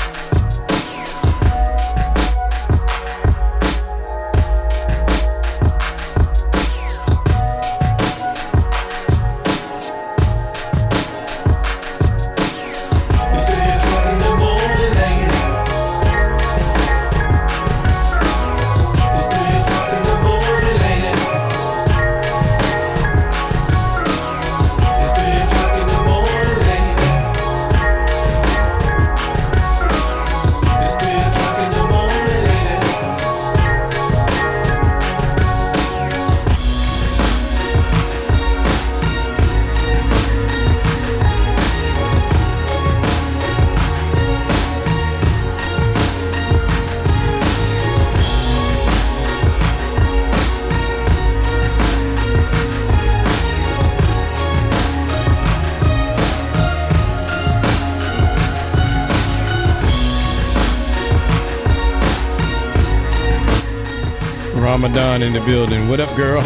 o'clock in the morning, lady. Ramadan in the building. What up, girl?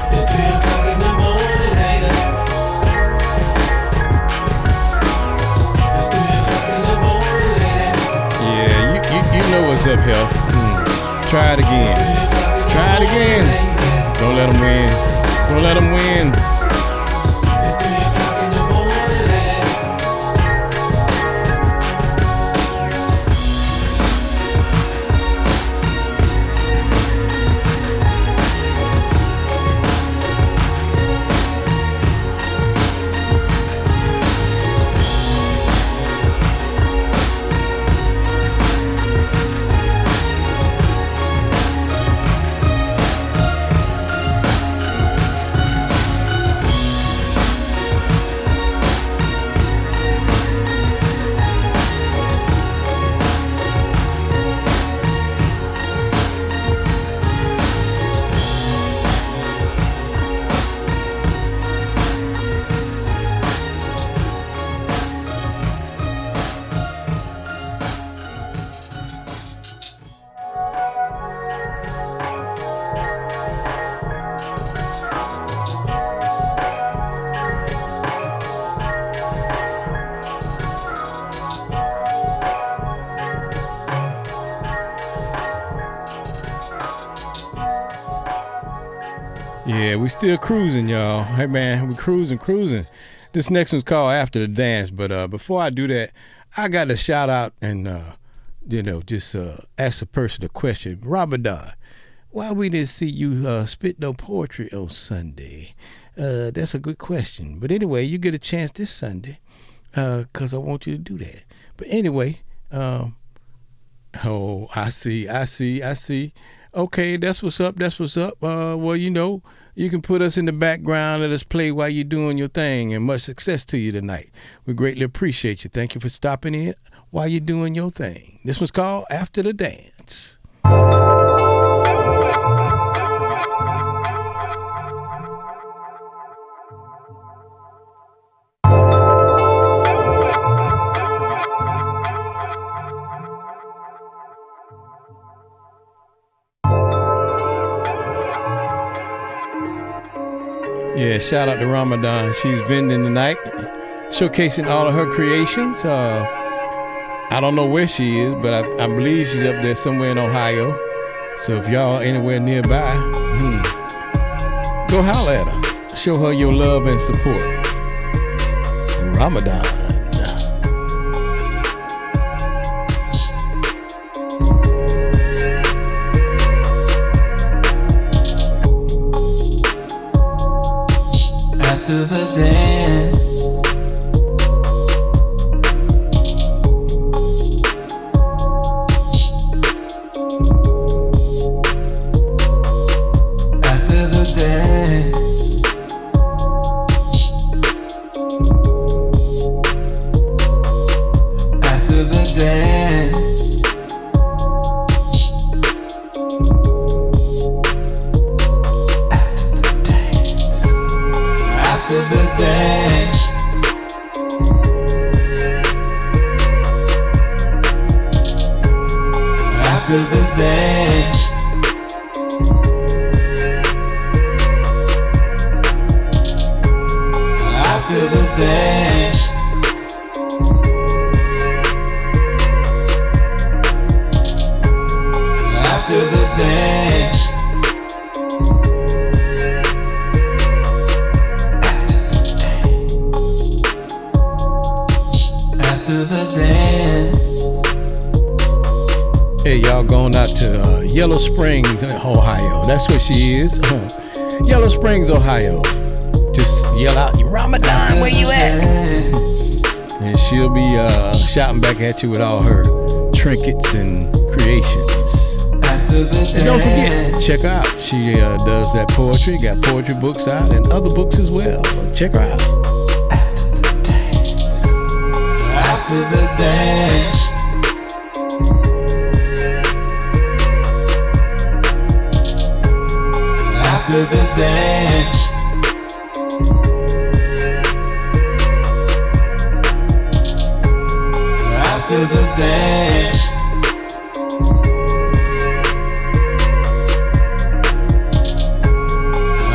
It's 3 o'clock in the morning, lady. It's 3 o'clock in the morning, lady. Yeah, you know what's up, hell. Try it again. Try it again. Don't let them win. Don't let them win. It's 3 o'clock in the morning, lady. Yeah, we still cruising, y'all. Hey, man, we cruising. This next one's called After the Dance, but before I do that, I got to shout out and, just ask a person a question. Robert Dodd, why we didn't see you spit no poetry on Sunday? That's a good question. But anyway, you get a chance this Sunday because I want you to do that. But anyway, I see. Okay, that's what's up. That's what's up. Well, you can put us in the background. Let us play while you're doing your thing, and much success to you tonight. We greatly appreciate you. Thank you for stopping in while you're doing your thing. This one's called After the Dance. Yeah, shout out to Ramadan. She's vending tonight, showcasing all of her creations. I don't know where she is, but I believe she's up there somewhere in Ohio. So if y'all anywhere nearby, go holler at her. Show her your love and support. Ramadan. After the dance, after the dance, after the dance, after the dance, after the dance, after the dance, after the dance, after the dance. Hey, y'all going out to Yellow Springs, Ohio. That's where she is. Yellow Springs, Ohio. Just yell out, Ramadan, where you at? And she'll be shouting back at you with all her trinkets and creations. After the dance. And don't forget, check her out. She does that poetry, got poetry books out and other books as well. Check her out. After the dance, after the dance, after the dance,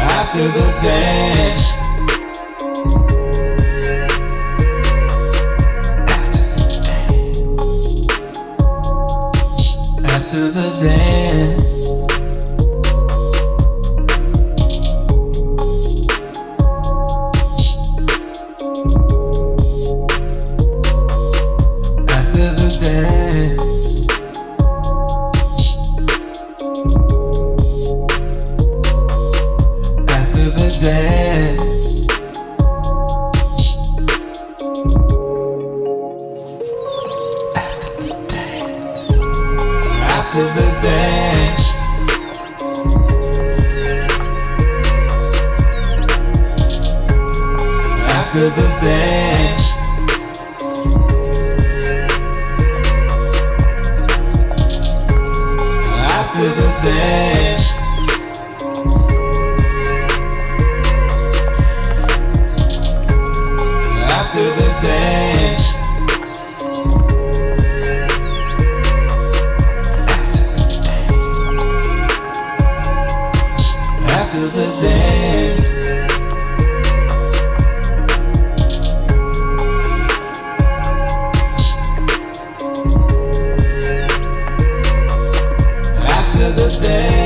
after the dance, after the dance, after the dance, after the dance, after the dance, after the dance, after the dance, after the dance, after the dance, after the dance,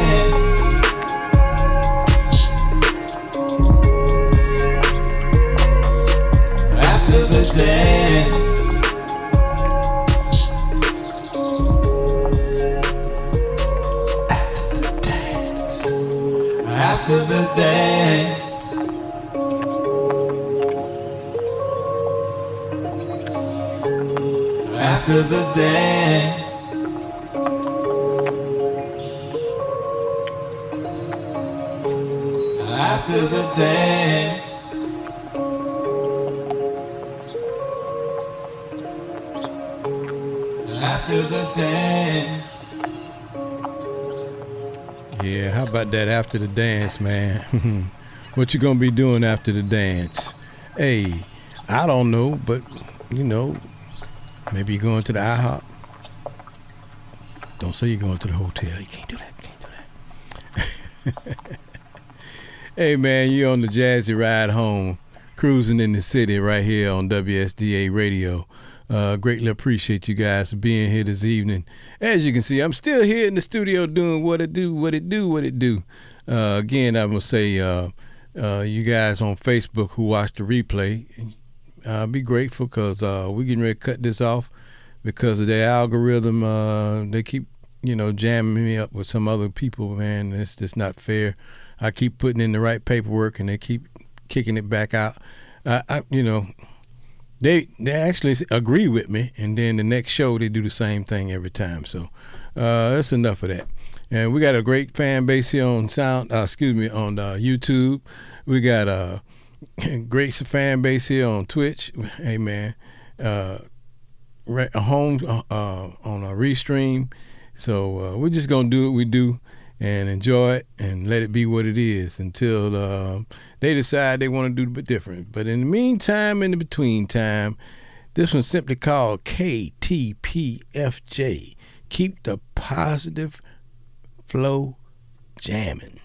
after the dance, after the dance, after the dance, After the dance, after the dance. Yeah, how about that after the dance, man? What you gonna be doing after the dance? Hey, I don't know, but you know, maybe you're going to the IHOP. Don't say you're going to the hotel. You can't do that. Can't do that. Hey, man, you're on the Jazzy Ride Home, cruising in the city right here on WSDA Radio. Greatly appreciate you guys for being here this evening. As you can see, I'm still here in the studio doing what it do. Again, I'm going to say you guys on Facebook who watch the replay, be grateful because we're getting ready to cut this off because of their algorithm. They keep, jamming me up with some other people, man. It's just not fair. I keep putting in the right paperwork and they keep kicking it back out. They actually agree with me, and then the next show they do the same thing every time. So that's enough of that. And we got a great fan base here on on YouTube. We got a great fan base here on Twitch. Hey man, a home on a restream. So we're just gonna do what we do and enjoy it and let it be what it is until they decide they want to do a bit different. But in the meantime, in the between time, this one's simply called KTPFJ. Keep the positive flow jamming.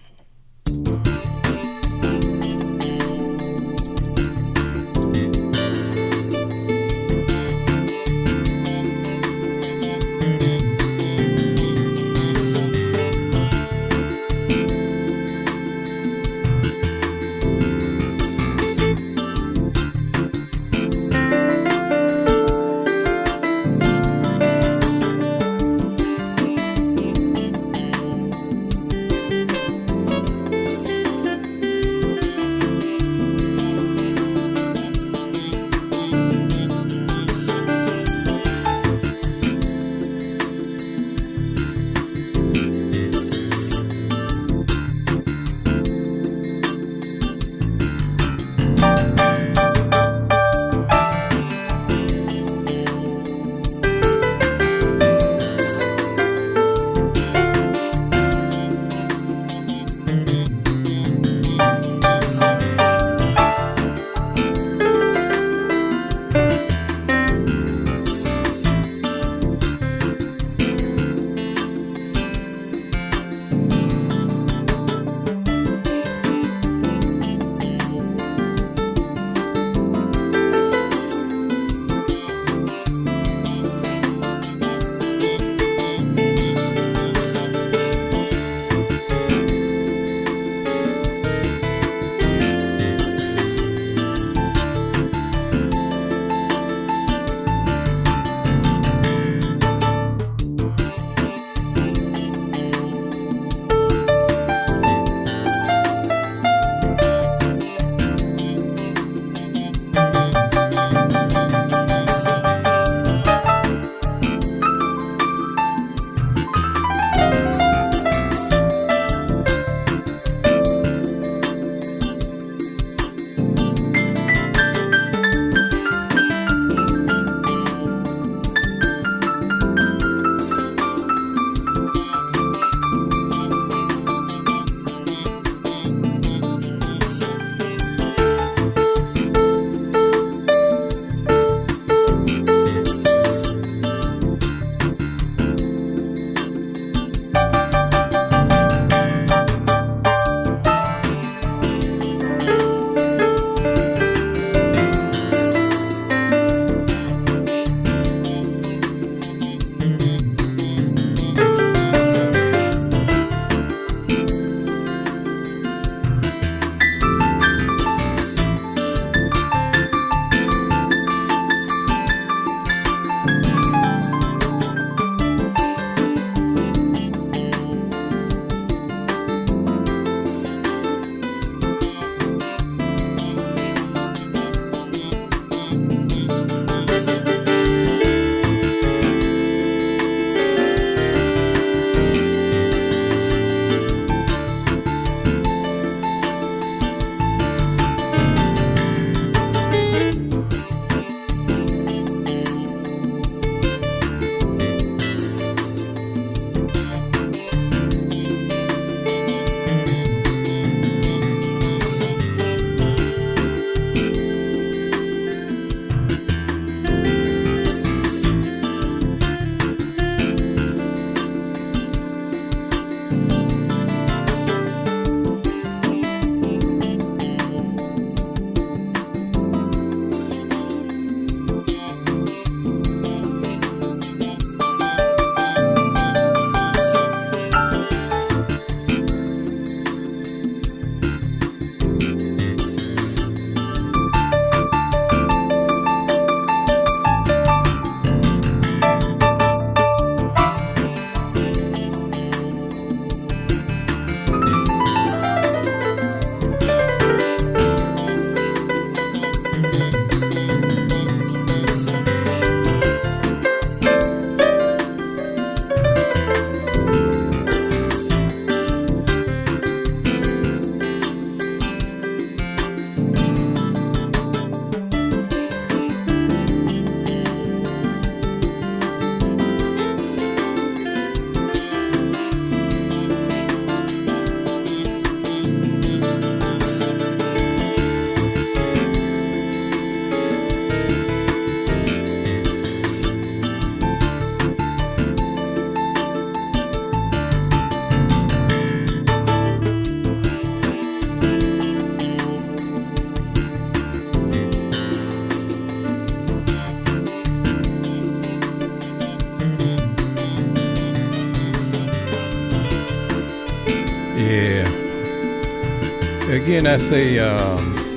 Again, I say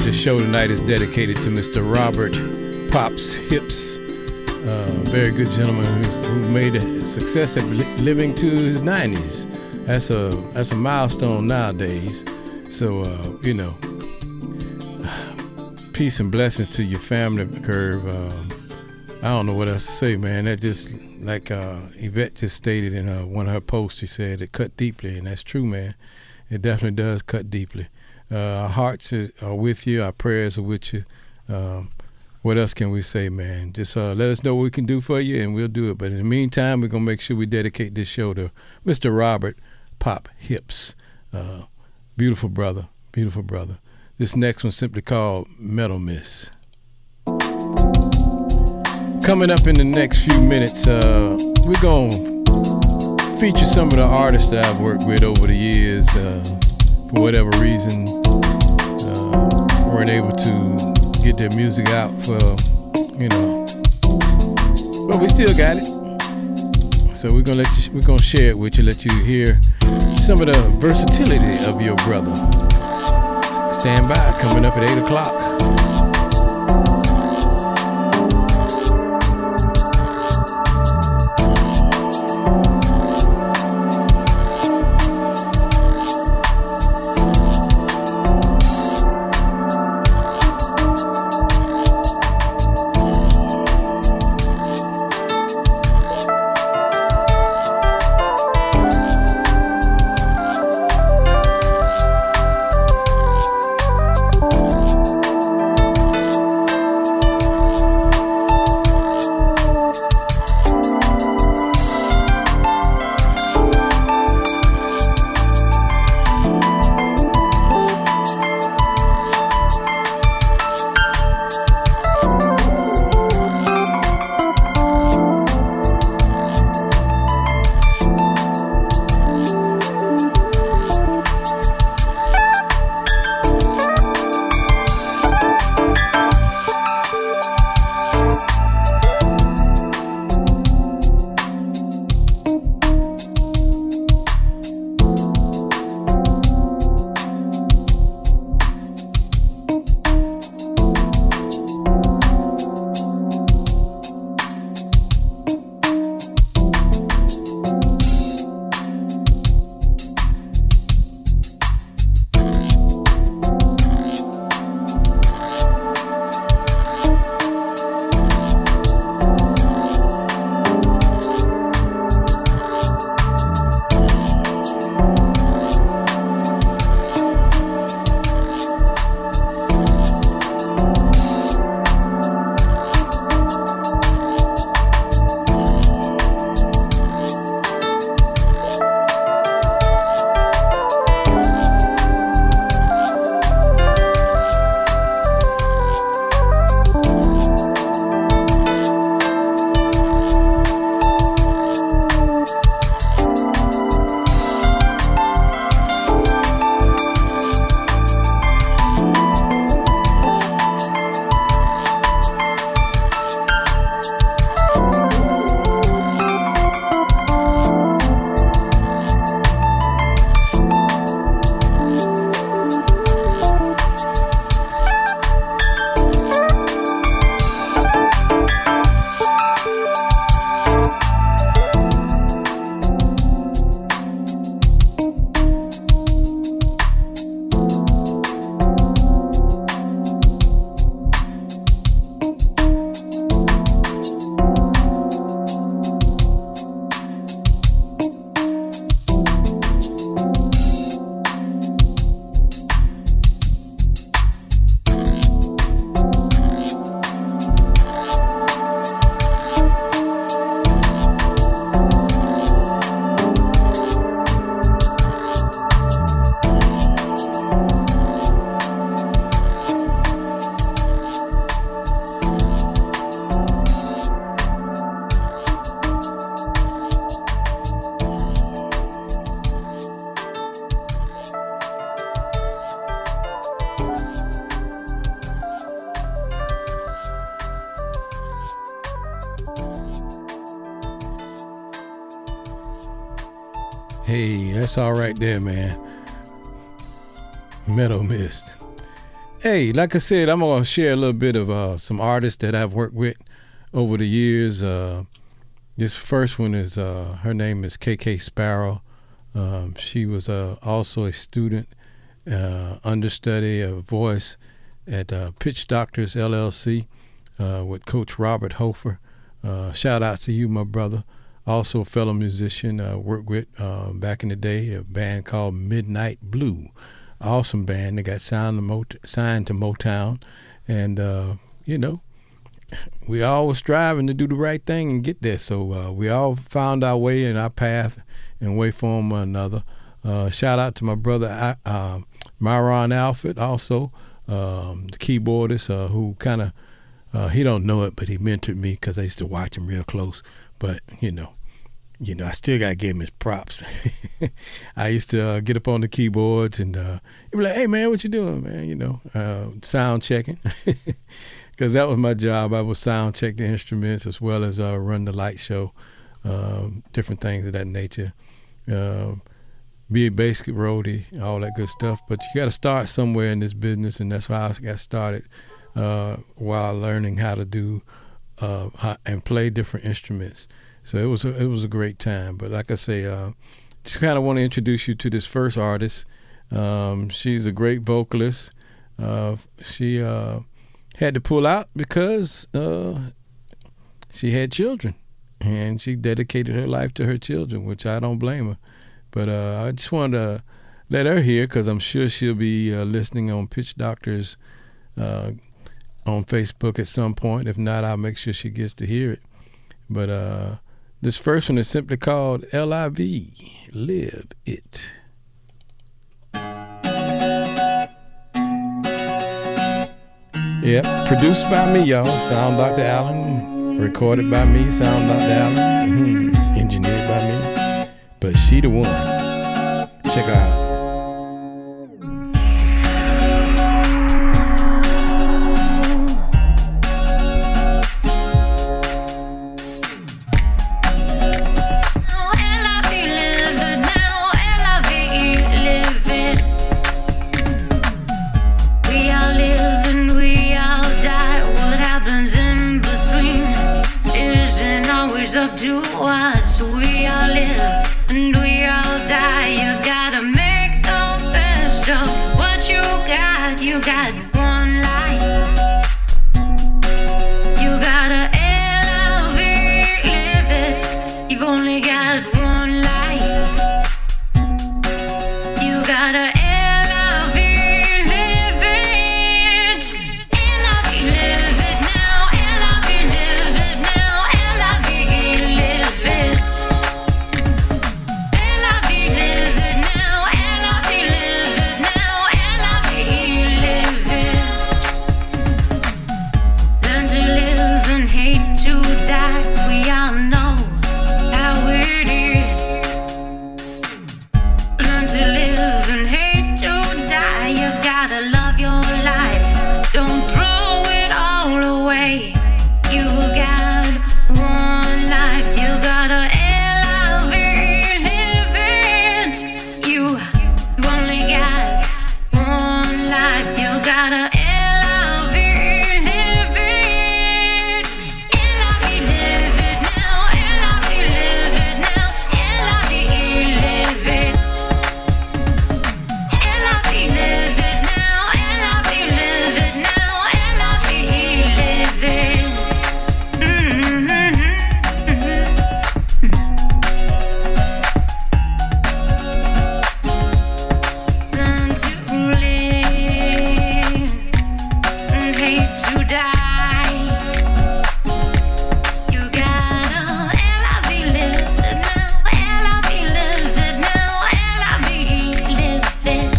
this show tonight is dedicated to Mr. Robert Pops Hips, very good gentleman who made a success at living to his 90s. That's a milestone nowadays. So, peace and blessings to your family, Curve. I don't know what else to say, man. That just, like Yvette just stated in one of her posts, she said it cut deeply, and that's true, man. It definitely does cut deeply. Our hearts are with you. Our prayers are with you. What else can we say, man? Just let us know what we can do for you, and we'll do it. But in the meantime, we're going to make sure we dedicate this show to Mr. Robert Pop Hips. Beautiful brother, beautiful brother. This next one's simply called Metal Miss. Coming up in the next few minutes, we're going to feature some of the artists that I've worked with over the years. For whatever reason, weren't able to get their music out for, but we still got it. So we're gonna share it with you, let you hear some of the versatility of your brother. Stand by, coming up at 8 o'clock. Hey, that's all right there, man. Meadow Mist. Hey, like I said, I'm going to share a little bit of some artists that I've worked with over the years. This first one is, her name is KK Sparrow. She was also a student, understudy of voice at Pitch Doctors LLC with Coach Robert Hofer. Shout out to you, my brother. Also a fellow musician worked with back in the day, a band called Midnight Blue. Awesome band. They got signed to Motown. And, you know, we all was striving to do the right thing and get there. So we all found our way in our path and way from one another. Shout out to my brother Myron Alford, also the keyboardist who kind of, he don't know it, but he mentored me because I used to watch him real close. But, you know, I still got to give him his props. I used to get up on the keyboards and he'd be like, hey, man, what you doing, man? You know, sound checking. Because that was my job. I would sound check the instruments as well as run the light show, different things of that nature. Be a basic roadie, all that good stuff. But you got to start somewhere in this business, and that's how I got started while learning how to do and play different instruments. So it was a great time. But like I say, just kind of want to introduce you to this first artist. She's a great vocalist. She had to pull out because she had children, and she dedicated her life to her children, which I don't blame her. But I just wanted to let her hear, because I'm sure she'll be listening on Pitch Doctors on Facebook at some point. If not, I'll make sure she gets to hear it. But this first one is simply called L.I.V., Live It. Yep, produced by me, y'all. Sound Dr. Allen. Recorded by me, Sound Dr. Allen. Engineered by me. But she the one. Check her out. Up to us, we all live and we all die. You gotta make the best of what you got. You got one life. You gotta elevate, live it. You've only got one life. You gotta elevate, live it. Elevate, live it now. Elevate, live it now. Elevate, live it. Elevate, live it now. Elevate, live it now. Elevate, live it. Learn to live and hate to die. We all know how it is. Learn to live and hate to die. You gotta love your life. Don't throw it all away. You got one life. You gotta elevate, live it. You only got one life. You gotta elevate, live it. Elevate, live it now. Elevate, live it now. Elevate, live it. Elevate, live it now. Elevate, live it now. Elevate, live it. Learn to live and hate to die. You gotta elevate, live it now. Elevate, live it now. Elevate, live it.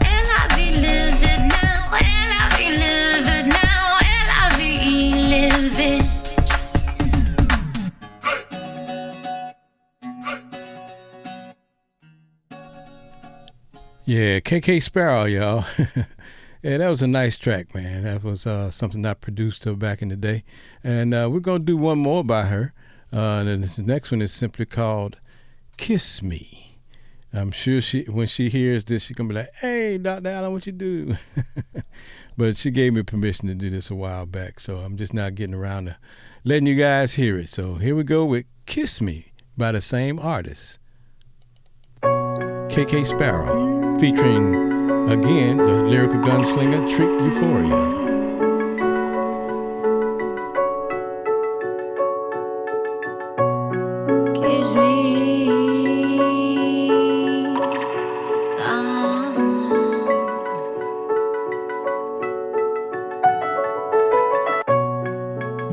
Elevate, live it now. Elevate, live it now. Elevate, live it. Yeah, KK Sparrow, y'all. Yeah, that was a nice track, man. That was something I produced back in the day. And we're going to do one more by her. And then this next one is simply called Kiss Me. I'm sure when she hears this, she's gonna be like, "Hey, Dr. Allen, what you do?" But she gave me permission to do this a while back, so I'm just now getting around to letting you guys hear it. So here we go with "Kiss Me" by the same artist, KK Sparrow, featuring again the lyrical gunslinger Trick Euphoria. Kiss me,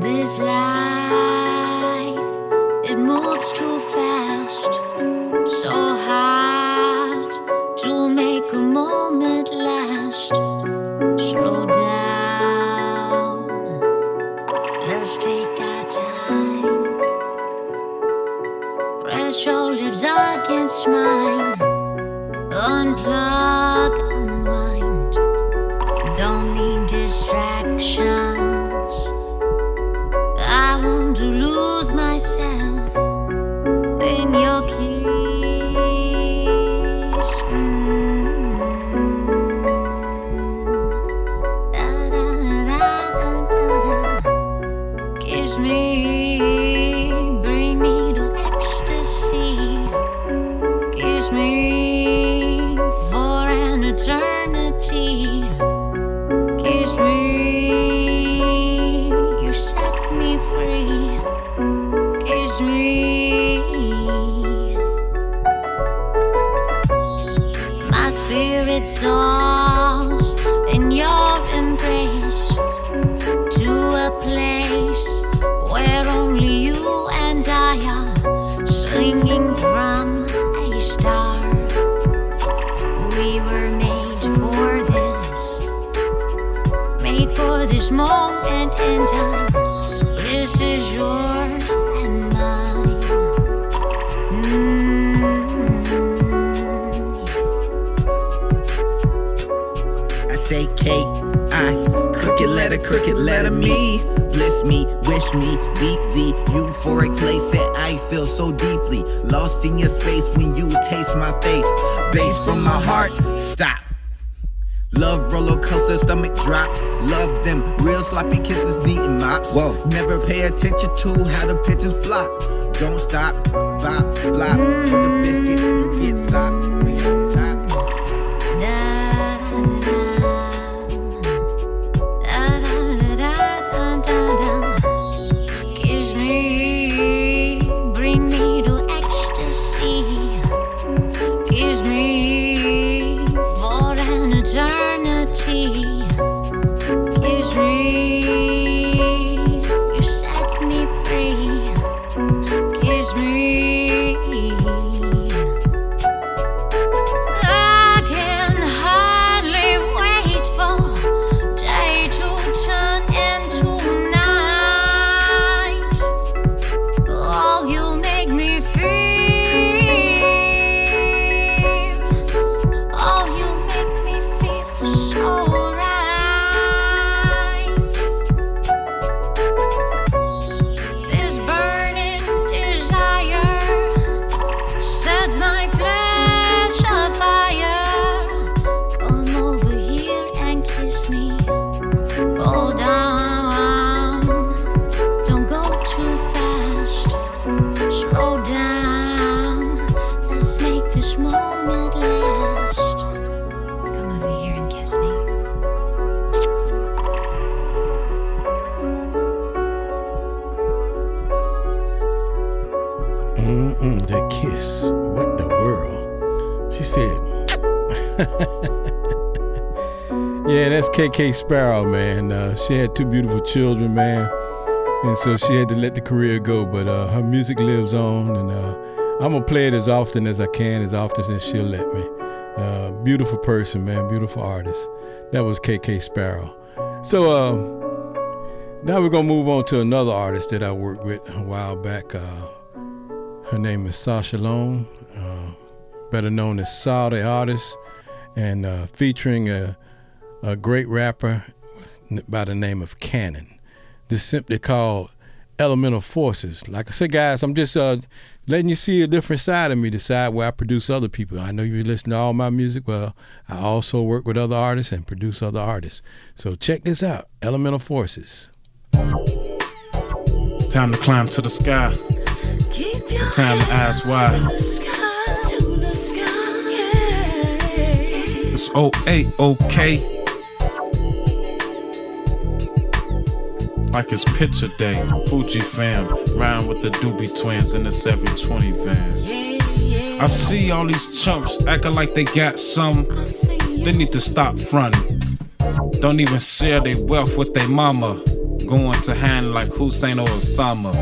this life, it moves too fast, so hard to make a moment last. Slow down, let's take our time. Press your lips against mine. Unplug, unwind. Don't need distractions. I want to lose myself in your kiss. Kiss me, bring me to ecstasy. Kiss me for an eternity. Kiss me, you set me free. Kiss me. My spirit soars in your embrace to a place where only you and I are swinging from a star. We were made for this moment in time. This is yours and mine. I say K-I, crooked letter me. Bliss me, wish me, beat the euphoric place that I feel so deeply. Lost in your space when you taste my face. Bass from my heart, stop. Love roller coaster, stomach drop. Love them real sloppy kisses, needing mops. Whoa, never pay attention to how the pigeons flop. Don't stop, bop, flop. For the biscuit, you get sopped. We on top. Kiss me, bring me to ecstasy. Kiss me for an eternity. Kiss me, you set me free. Kiss me. I can hardly wait for day to turn into night. Oh, you make me feel. Oh, you make me feel so right. This burning desire sets my flesh afire. Come over here and kiss me. Hold down, don't go too fast. Slow down, let's make this moment last. Come over here and kiss me. That kiss, what the world? She said, yeah, that's KK Sparrow, man. She had two beautiful children, man. And so she had to let the career go, but her music lives on, and I'm going to play it as often as I can, as often as she'll let me. Beautiful person, man, beautiful artist. That was KK Sparrow. So now we're going to move on to another artist that I worked with a while back. Her name is Sasha Lone, better known as Saw the Artist, and featuring a great rapper by the name of Cannon. This simply called Elemental Forces. Like I said, guys, I'm just letting you see a different side of me, the side where I produce other people. I know you listen to all my music. Well, I also work with other artists and produce other artists. So check this out, Elemental Forces. Time to climb to the sky. Time to ask why. It's 08, okay. Like it's picture day. Fuji fam, riding with the Doobie Twins in the 720 van. I see all these chumps acting like they got some. They need to stop fronting. Don't even share their wealth with their mama. Going to hand like Hussein or Osama.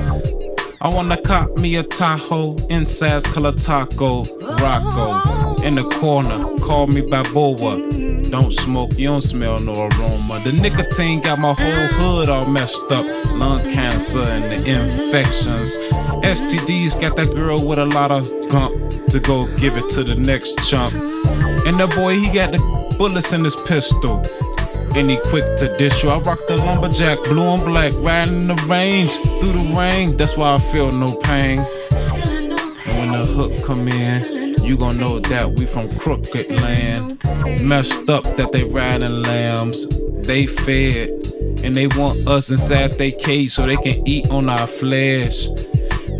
I wanna cop me a Tahoe, insides color taco, Rocco. In the corner, call me Balboa. Don't smoke, you don't smell no aroma. The nicotine got my whole hood all messed up. Lung cancer and the infections. STDs got that girl with a lot of gump to go give it to the next chump. And the boy, he got the bullets in his pistol. And he quick to dish you. I rock the lumberjack, blue and black, riding in the range, through the rain. That's why I feel no pain. And when the hook come in, you gon' know that we from crooked land. Messed up that they riding lambs. They fed, and they want us inside they cage so they can eat on our flesh.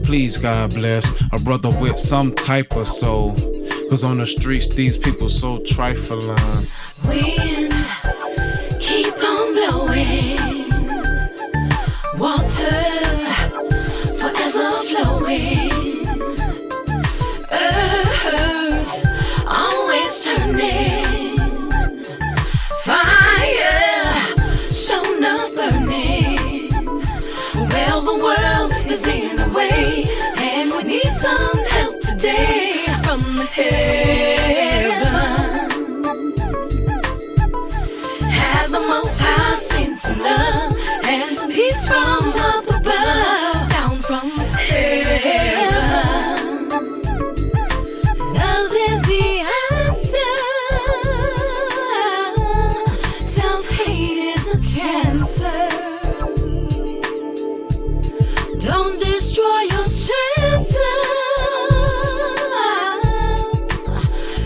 Please, God bless a brother with some type of soul. Cause on the streets, these people so trifling. Wind, keep on blowing. Water, forever flowing. Earth, always turning. Fire, shown up burning. Well, the world is in a way, and we need some help today from the heavens. Have the Most High send some love and some peace from up above, down from heaven. Love is the answer. Self-hate is a cancer. Don't destroy your chances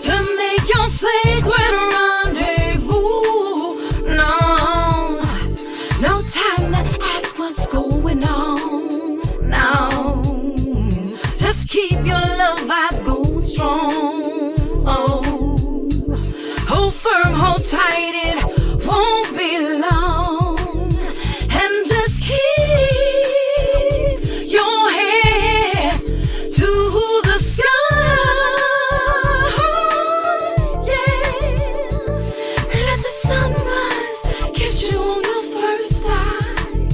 to make your sacred rendezvous. No, no time to ask what's going on. No, just keep your love vibes going strong. Oh, hold firm, hold tight, it won't be long. And just keep your head to the sky. Yeah, let the sunrise kiss you on your first time,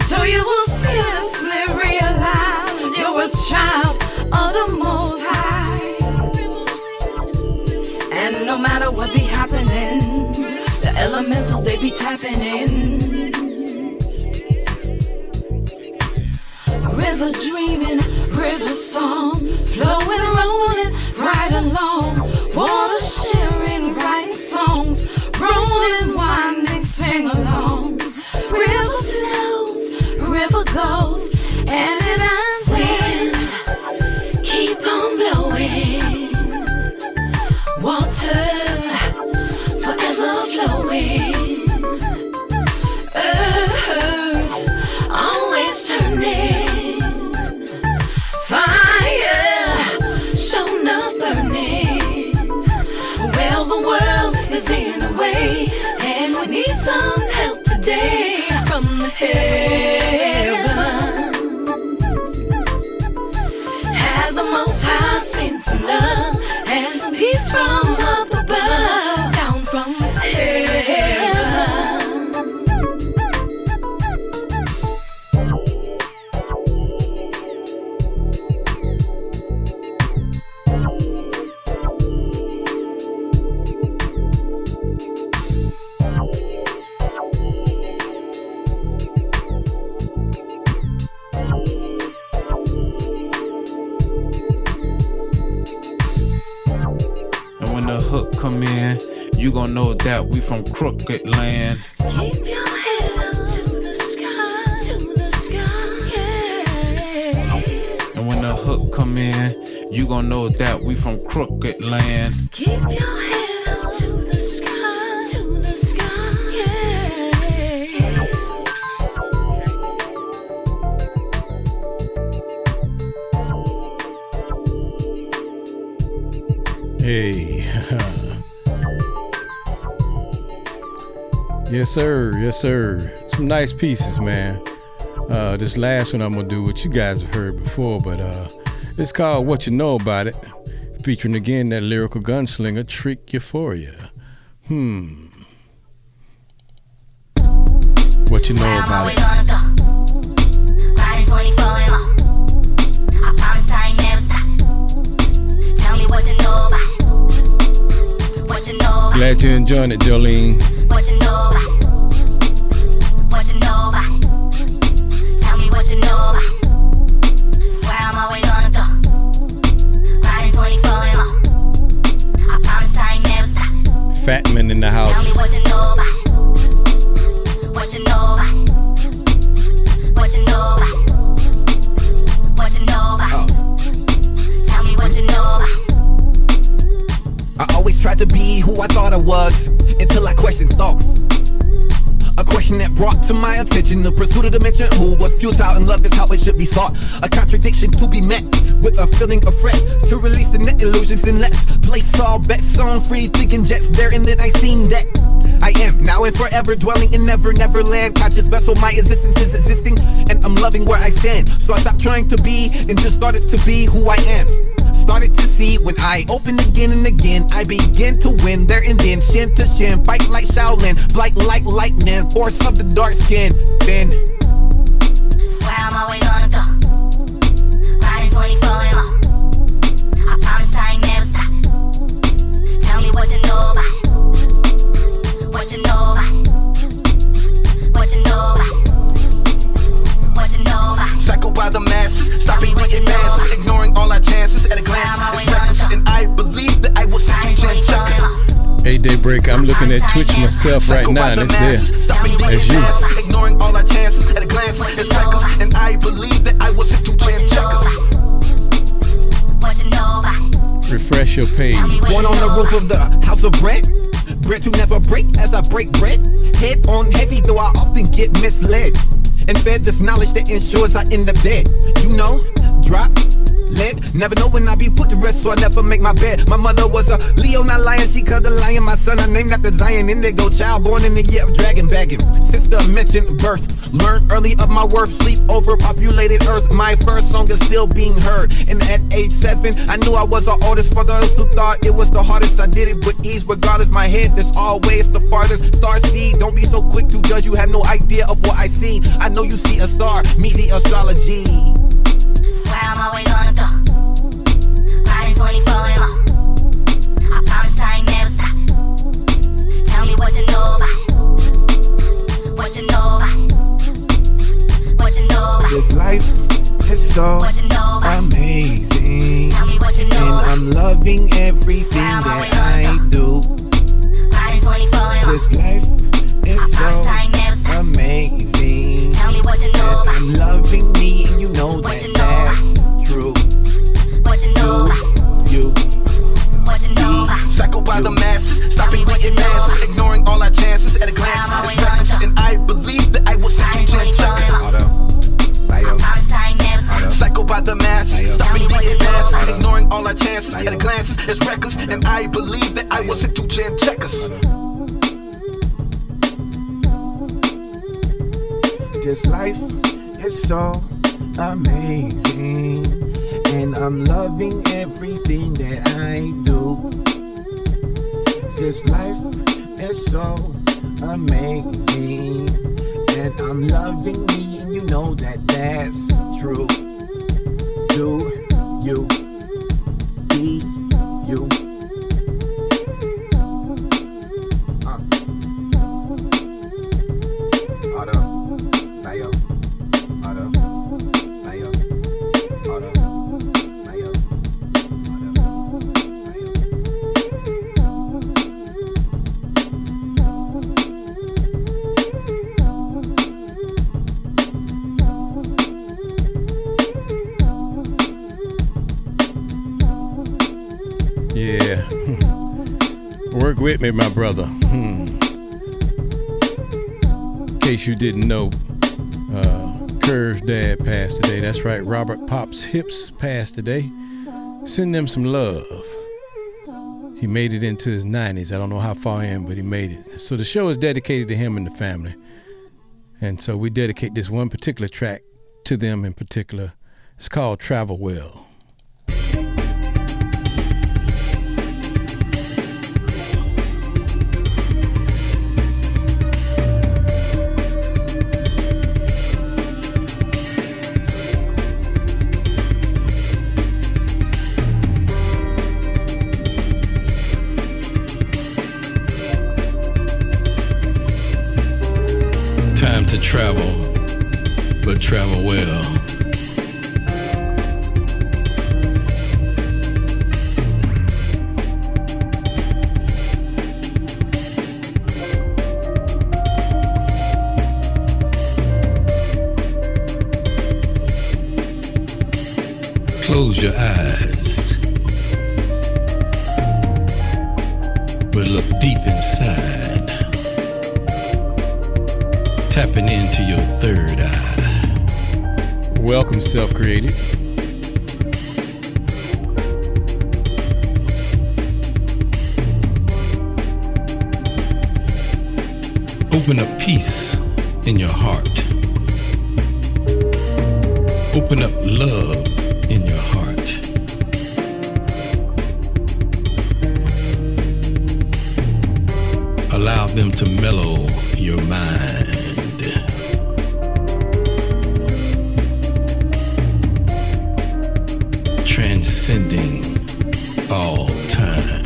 so you will fearlessly realize you're a child of the Most High. And no matter what be happening, the elementals they be tapping in. River dreaming, river songs, flowing, rolling right along. Water sharing, writing songs, rolling, winding, sing along. River flows, river goes, and it answers. Keep on blowing. Water, forever flowing. Earth, always turning. Fire, shown up burning. Well, the world is in a way, and we need some help today from the heavens. Have the Most High send some love and some peace from up above, down from heaven. And when the hook come in, you gon' know that we from crooked land. Keep your head up to the sky, yeah. And when the hook hook come in, you gon' know that we from crooked land. Keep your head up to the sky, yeah. Hey. Yes, sir. Yes, sir. Some nice pieces, man. This last one I'm gonna do, what you guys have heard before, but it's called What You Know About It, featuring again that lyrical gunslinger Trick Euphoria. What you know about it? Riding 24 and more. I promise I ain't never stop. Tell me what you know about it. What you know about it. Glad you're enjoying it, Jolene. What you know about it. What you know about it. Tell me what you know about it. Swear I'm always on the go. Riding 24 and more. I promise I ain't never stop. Fatman in the Tell me house. what you know about it. What you know about it. What you know about it. What you know about it. Tell me what you know about it. I always tried to be who I thought I was until I questioned thought. A question that brought to my attention the pursuit of dimension who was futile and love is how it should be sought. A contradiction to be met with a feeling of fret to release the net illusions and let's place all bets on free thinking jets there, and then I seen that I am now and forever dwelling in never land. Conscious vessel, my existence is existing and I'm loving where I stand. So I stopped trying to be and just started to be who I am. Started to see when I open again and again, I begin to win there and then, shin to shin, fight like Shaolin, flight like lightning, force of the dark skin. Then Swear I'm always on the go. Riding 24 and more. I promise I ain't never stop. Tell me what you know about it. What you know about it. What you know about it. What you know about it. shackled by the masses, stopping the advances, ignoring all our chances at a glance. It's reckless, and I believe that I will see Riding two 24 checkers. and more. Hey, Daybreak, I'm looking at Twitch myself right now, and it's there. Stopping the That's you. advances, ignoring all our chances at a glance. It's reckless, and I believe that I will see two What you know checkers. about it. What you know about it. Refresh your page. Born on the roof of the house of bread, bread to never break as I break bread. Head on heavy, though I often get misled, and fed this knowledge that ensures I end up dead. You know, drop lead, never know when I be put to rest, so I never make my bed. My mother was a Leo, not lion, she called the lion. My son I named after Zion, Indigo child, born in the year of dragon bagging. Sister mentioned birth, learned early of my worth. Sleep overpopulated earth, my first song is still being heard. And at age 7, I knew I was an artist. For those who thought it was the hardest, I did it with ease. Regardless, my head is always the farthest. Star seed, don't be so quick to judge, you have no idea of what I seen. I know you see a star, meet the astrology. Swear I'm always on the go. Riding 24 and more. I promise I ain't never stop. Tell me what you know about it. What you know about it. What you know about it. This life is so What you know about it. amazing, Tell me what you know and about it. I'm loving everything that I do. Riding 24 and more. This life is I promise I ain't never so stop. amazing, Tell me what you know and about I'm it. loving me, and you know What that you know about that's true. What you know about it. You What you know about it. shackled by the masses, stopping what the you know advances, about it. ignoring all our chances at a Swear I'm glance. always It's on reckless, the and I believe that I will see Riding two 24 checkers. and I promise I ain't never stop. Shackled by the masses, Tell stopping me the what you know advances, about it. ignoring all our chances at a glance. It's reckless, and I believe that I will see two checkers. This life is so amazing, and I'm loving everything that I do. This life is so amazing, and I'm loving me, and you know that that's true. Do you be you? Yeah. Work with me, my brother. In case you didn't know, Curve's dad passed today. That's right, Robert Pops Hips passed today. Send them some love. He made it into his 90s. I don't know how far in, but he made it. So the show is dedicated to him and the family. And so we dedicate this one particular track to them in particular. It's called Travel Well. Time to travel, but travel well. Close your eyes, but look deep inside, tapping into your third eye. Welcome, self-created. Open up peace in your heart. Open up love in your heart. Allow them to mellow your mind. Transcending all time.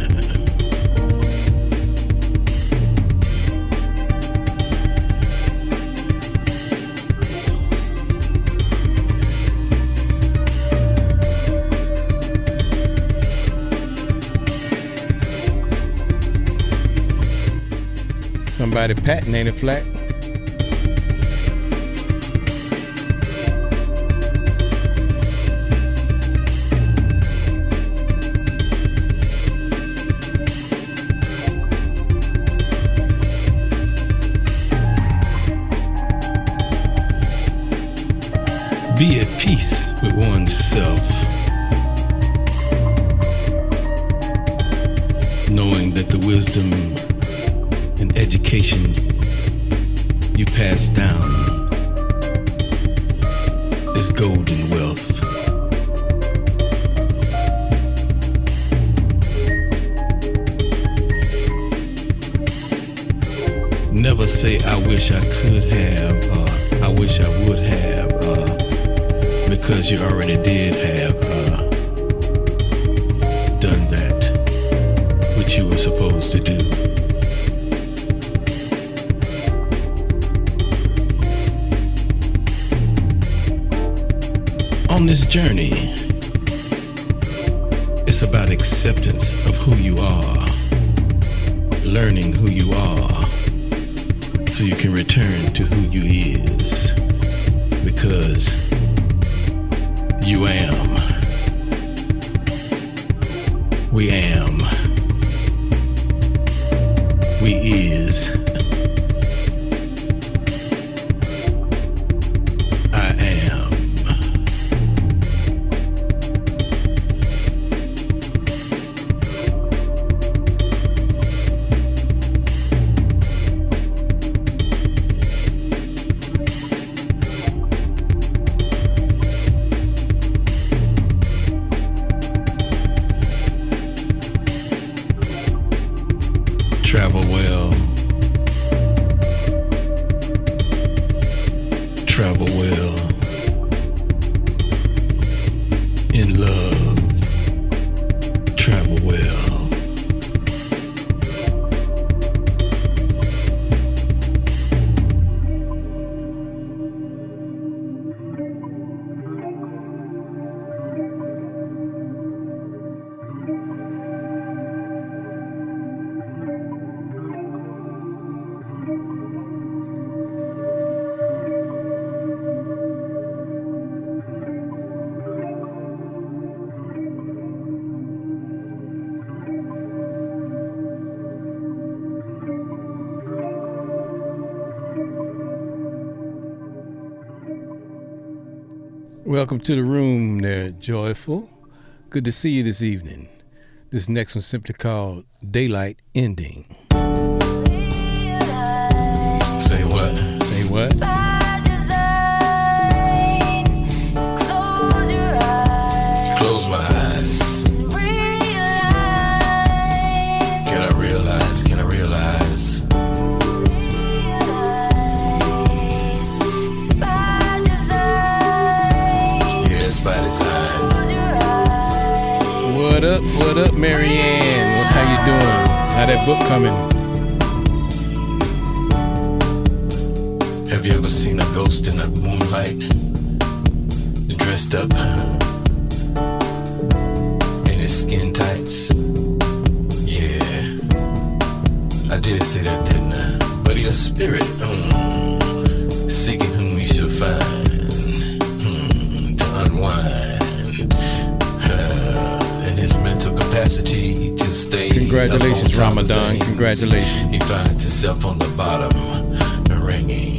Somebody patting, ain't it, Flat? Be at peace with oneself, knowing that the wisdom and education you pass down is golden wealth. Never say I wish I could have, I wish I would have, because you already did have done that which you were supposed to do. On this journey, it's about acceptance of who you are, learning who you are, so you can return to who you is, because you am, we am, we is, I am. Travel well. Travel well. In love. Travel well. Welcome to the room there, Joyful. Good to see you this evening. This next one's simply called Daylight Ending. Say what? Say what? Close my eyes. Can I realize? Can I realize? Yeah, it's by design. What up, Marianne? How you doing? How that book coming? Have you ever seen a ghost in the moonlight? Dressed up in his skin tights? Yeah, I did say that, didn't I? But he a spirit, seeking whom we shall find, to unwind, in his mental capacity to stay. Congratulations, Ramadan. Congratulations. He finds himself on the bottom, ringing.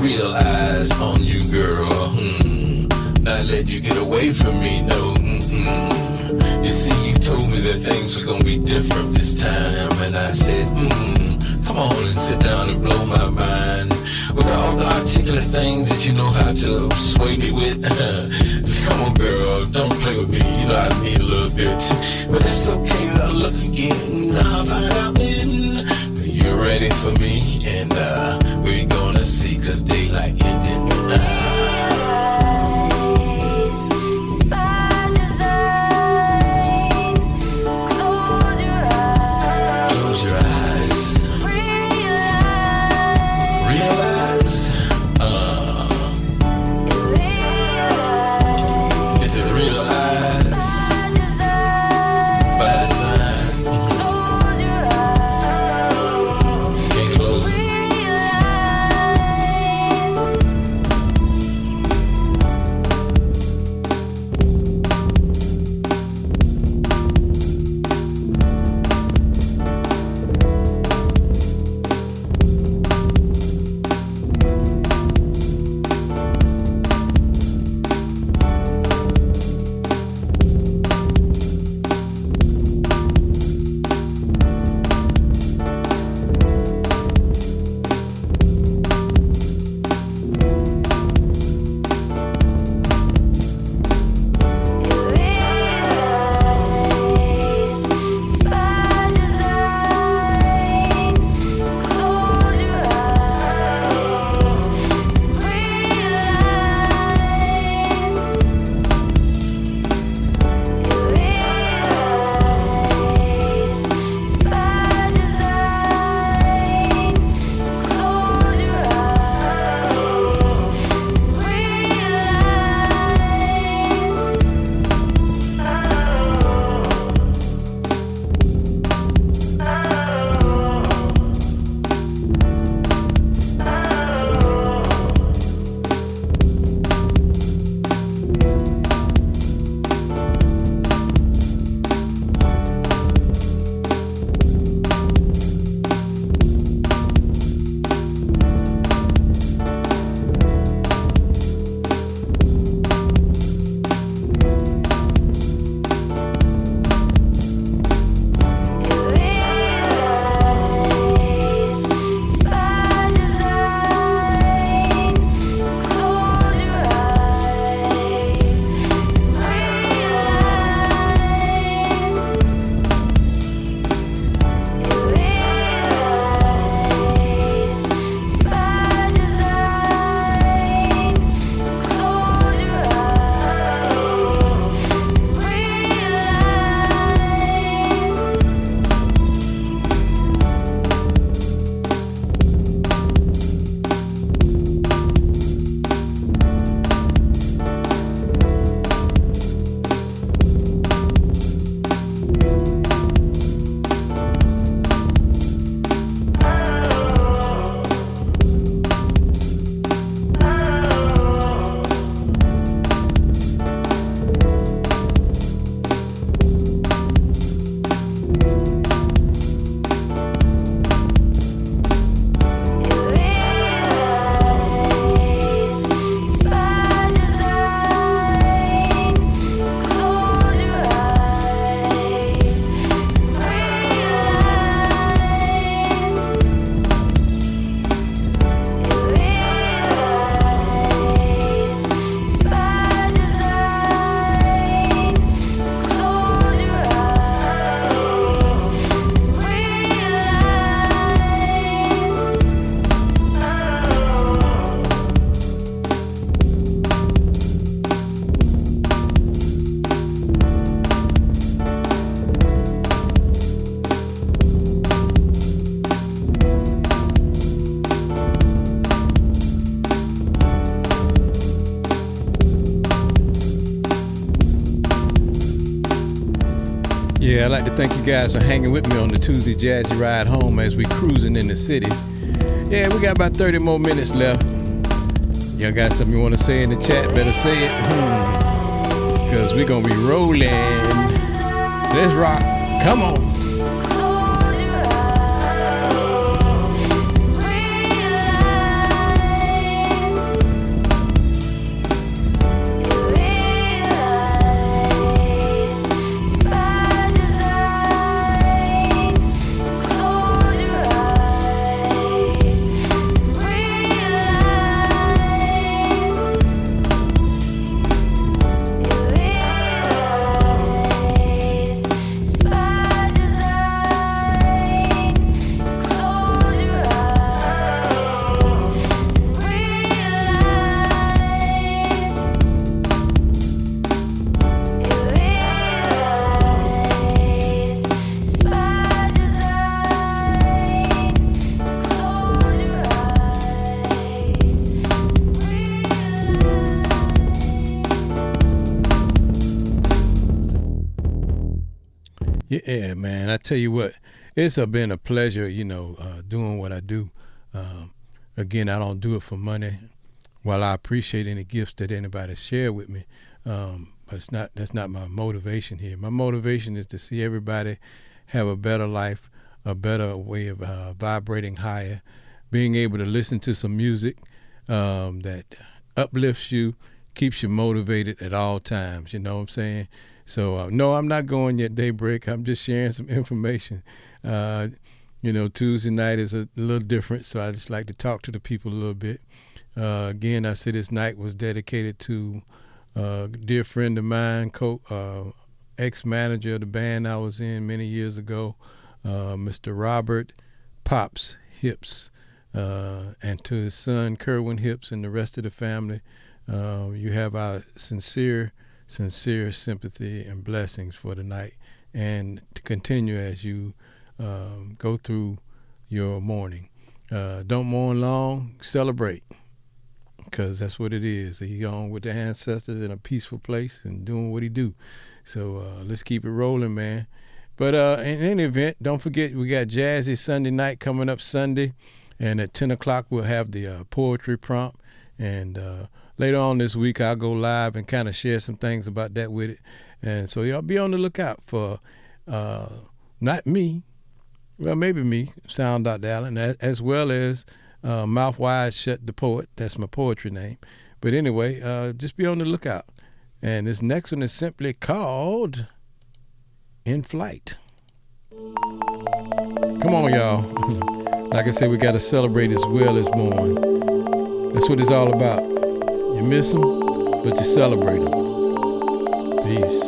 Realize on you, girl. Not let you get away from me, no. You see, you told me that things were gonna be different this time, and I said, come on and sit down and blow my mind with all the articulate things that you know how to sway me with. Come on, girl, don't play with me. You know I need a little bit, but that's okay. I'll look again. I'll find out when you're ready for me, and we're gonna see, 'cause daylight ending. Close your eyes. Realize. Is it realize? By design. Can't close it. Yeah, I'd like to thank you guys for hanging with me on the Tuesday Jazzy Ride Home as we cruising in the city. Yeah, we got about 30 more minutes left. Y'all got something you want to say in the chat? Better say it. Because we're going to be rolling. Let's rock. Come on. Yeah, man. I tell you what, it's been a pleasure, doing what I do. Again, I don't do it for money. While I appreciate any gifts that anybody share with me, but that's not my motivation here. My motivation is to see everybody have a better life, a better way of vibrating higher, being able to listen to some music that uplifts you, keeps you motivated at all times. You know what I'm saying? So, no, I'm not going yet daybreak. I'm just sharing some information. Tuesday night is a little different, so I just like to talk to the people a little bit. Again, I said this night was dedicated to a dear friend of mine, ex-manager of the band I was in many years ago, Mr. Robert Pops Hips, and to his son, Kerwin Hips, and the rest of the family. You have our sincere sympathy and blessings for the night, and to continue as you go through your mourning. Don't mourn long, celebrate, because that's what it is. He gone with the ancestors in a peaceful place and doing what he do. So let's keep it rolling, man. But in any event, don't forget we got Jazzy Sunday night coming up Sunday, and at 10 o'clock we'll have the poetry prompt, and later on this week, I'll go live and kind of share some things about that with it. And so y'all be on the lookout for not me, well, maybe me, Sound Dr. Allen, as well as Mouth Wide Shut the Poet. That's my poetry name. But anyway, just be on the lookout. And this next one is simply called In Flight. Come on, y'all. Like I said, we got to celebrate as well as mourn. That's what it's all about. You miss them, but you celebrate them. Peace.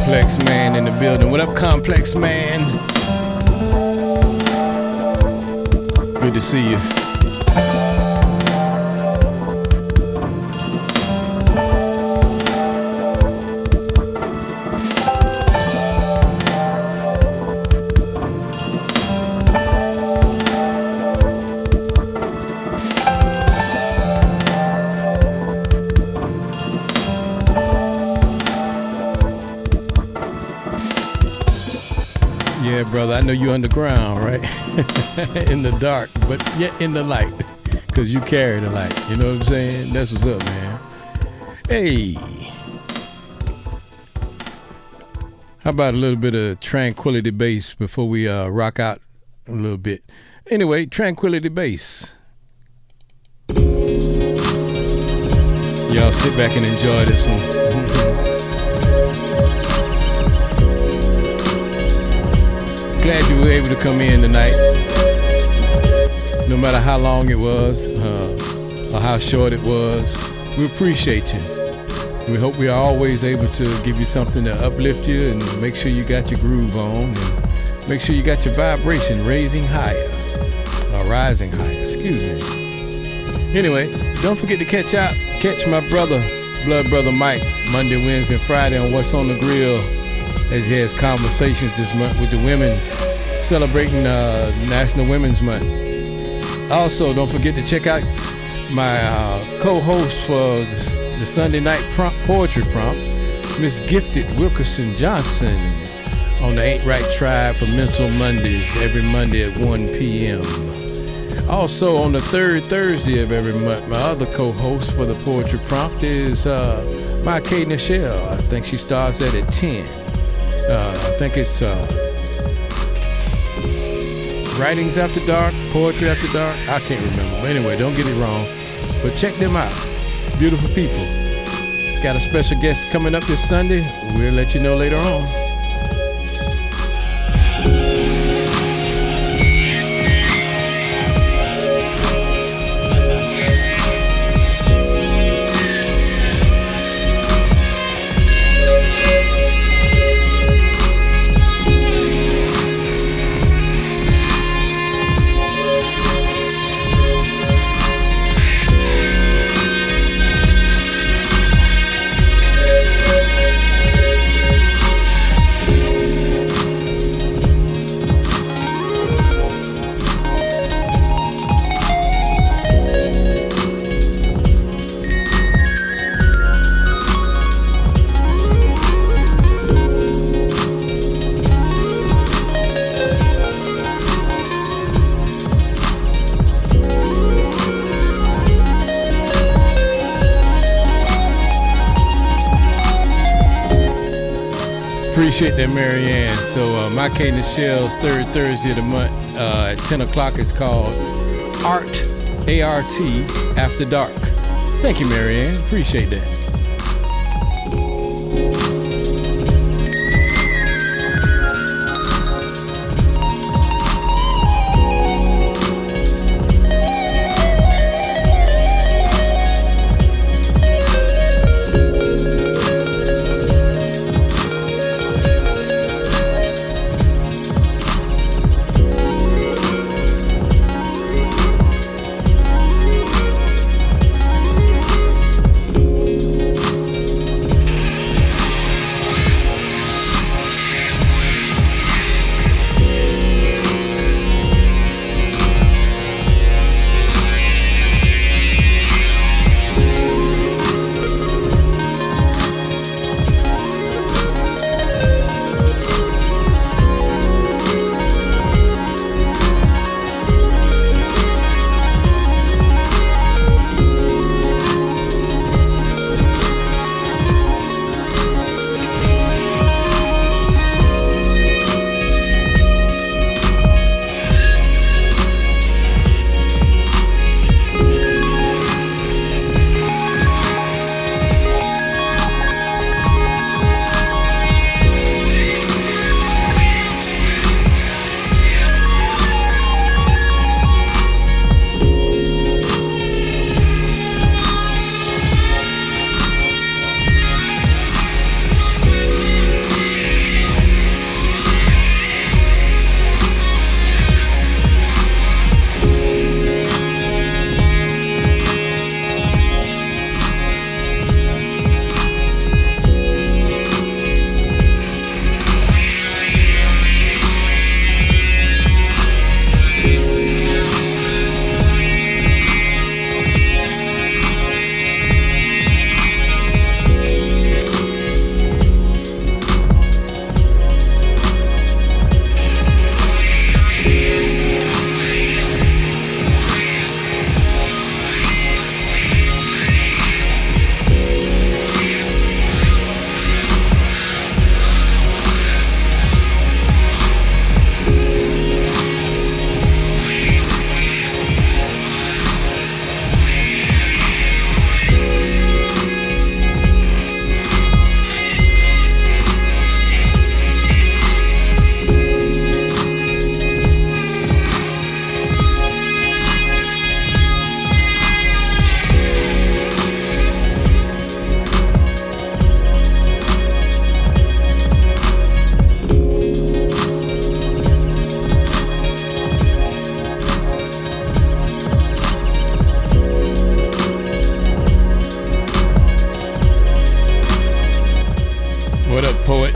Complex Man in the building. What up, Complex Man? Good to see you. Yeah, brother, I know you underground, right? In the dark, but yet in the light, because you carry the light. You know what I'm saying? That's what's up, man. Hey. How about a little bit of Tranquility Bass before we rock out a little bit? Anyway, Tranquility Bass. Y'all sit back and enjoy this one. Glad you were able to come in tonight. No matter how long it was or how short it was, we appreciate you. We hope we are always able to give you something to uplift you and make sure you got your groove on and make sure you got your vibration rising higher. Excuse me. Anyway, don't forget to catch my brother, Blood Brother Mike, Monday, Wednesday, and Friday on What's on the Grill, as he has conversations this month with the women celebrating National Women's Month. Also, don't forget to check out my co-host for the Sunday night poetry prompt, Miss Gifted Wilkerson Johnson, on the Ain't Right Tribe for Mental Mondays, every Monday at 1 p.m. Also, on the third Thursday of every month, my other co-host for the poetry prompt is my Kay Nichelle. I think she starts at 10. I think it's Writings After Dark, Poetry After Dark. I can't remember. But anyway, don't get it wrong. But check them out. Beautiful people. Got a special guest coming up this Sunday. We'll let you know later on. Appreciate that, Marianne. So my Kay Nichelle's third Thursday of the month at 10 o'clock is called Art, A-R-T, After Dark. Thank you, Marianne. Appreciate that. Poet.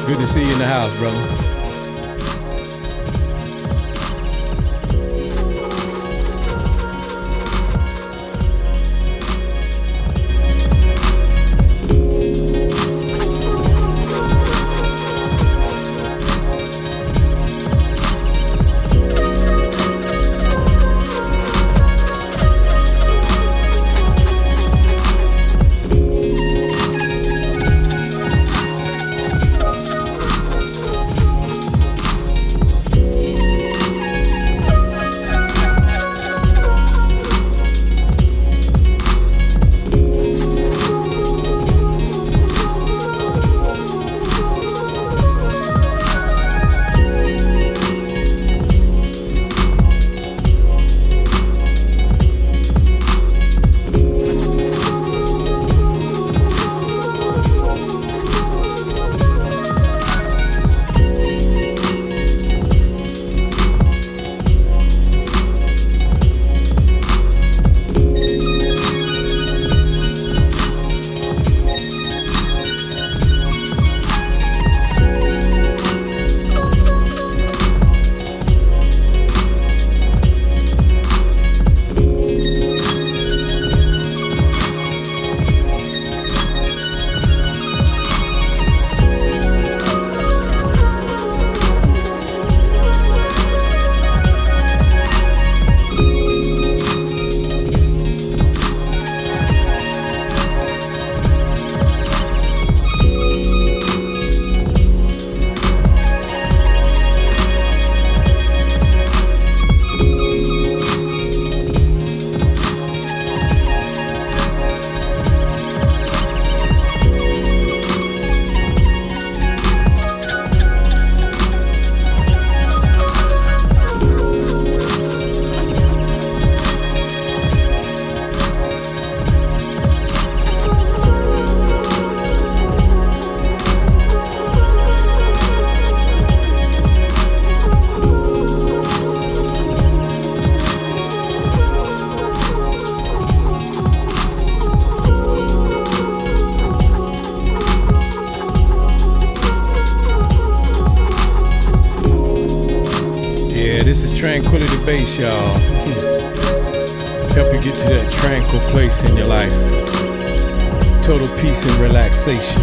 Good to see you in the house, brother. Tranquility Base, y'all. Help you get to that tranquil place in your life. Total peace and relaxation.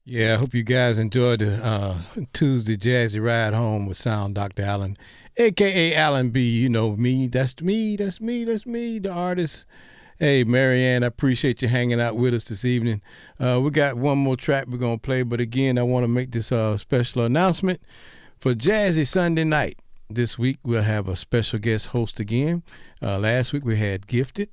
Yeah, I hope you guys enjoyed the Tuesday Jazzy Ride Home with Sound Dr. Allen, a.k.a. Allen B. You know me. That's me, the artist. Hey, Marianne, I appreciate you hanging out with us this evening. We got one more track we're going to play, but again, I want to make this special announcement. For Jazzy Sunday night, this week we'll have a special guest host again. Last week we had Gifted.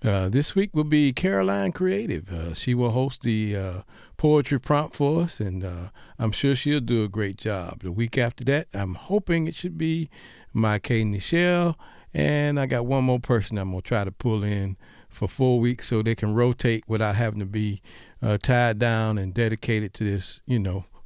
This week will be Caroline Creative. She will host the poetry prompt for us, and I'm sure she'll do a great job. The week after that, I'm hoping it should be my K. Nichelle, and I got one more person I'm going to try to pull in for 4 weeks so they can rotate without having to be tied down and dedicated to this,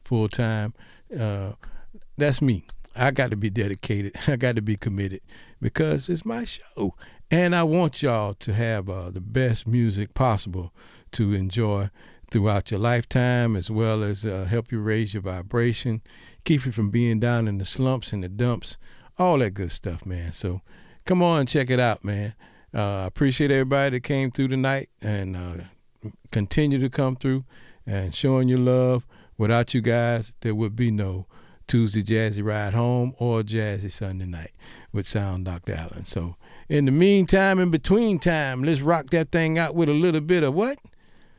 full time. That's me. I got to be dedicated. I got to be committed because it's my show. And I want y'all to have the best music possible to enjoy throughout your lifetime, as well as help you raise your vibration, keep you from being down in the slumps and the dumps, all that good stuff, man. So come on and check it out, man. I appreciate everybody that came through tonight and continue to come through and showing your love. Without you guys, there would be no Tuesday Jazzy Ride Home or Jazzy Sunday Night with Sound Dr. Allen. So in the meantime, in between time, let's rock that thing out with a little bit of what?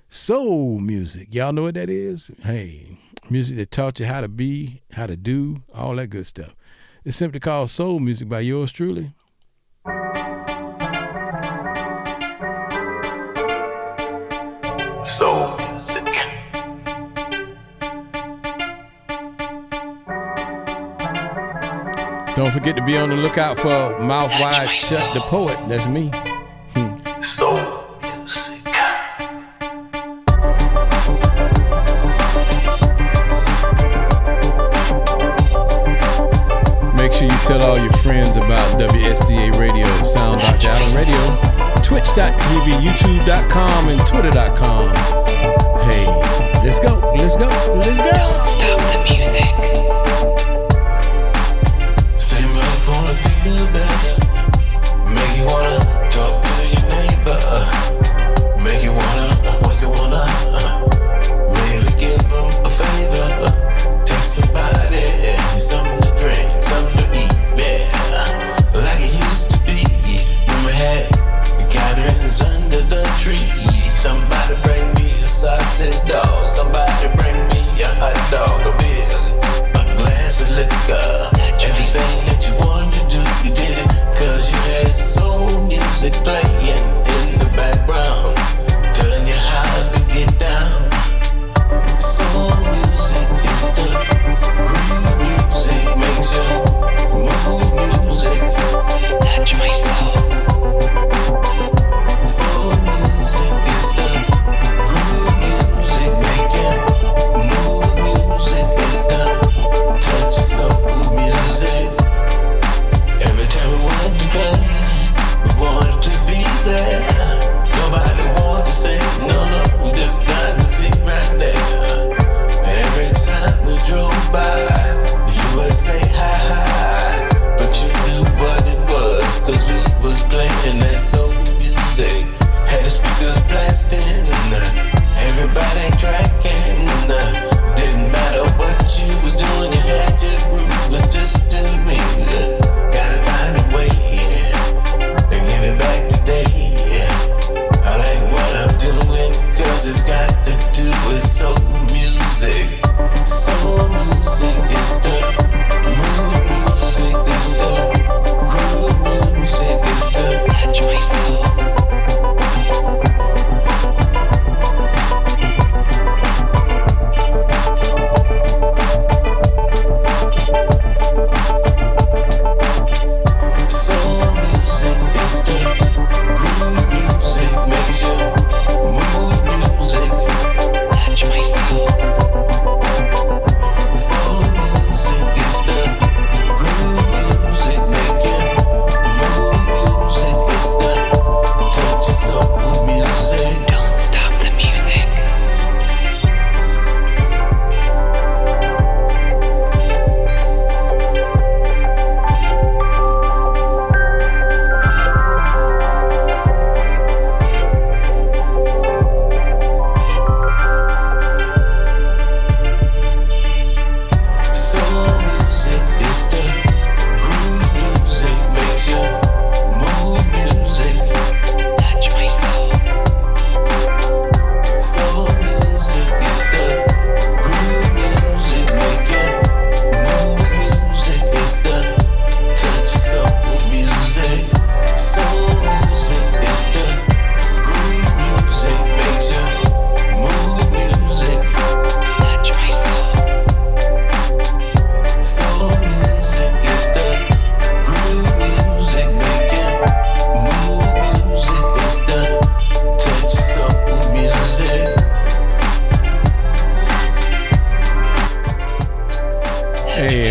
Soul music. Y'all know what that is? Hey, music that taught you how to be, how to do, all that good stuff. It's simply called soul music by yours truly. Soul music. Don't forget to be on the lookout for Mouth Wide Shut the Poet. That's me. Soul music. Make sure you tell all your friends about WSDA Radio, Sound Dr. Allen Radio, Twitch.tv, YouTube.com, and Twitter.com. Hey, let's go. Stop the music. Wanna feel better, make you wanna talk to your neighbor, make you wanna maybe give them a favor, take somebody something to drink, something to eat, yeah, like it used to be when we had gatherings under the tree. Somebody bring me a sausage dog, somebody bring me a hot dog, a beer, a glass of liquor. Everything that you wanted to do, you did it, cause you had soul music playing in the background, telling you how to get down. Soul music is the groove music, makes you move music. Touch my soul. Soul music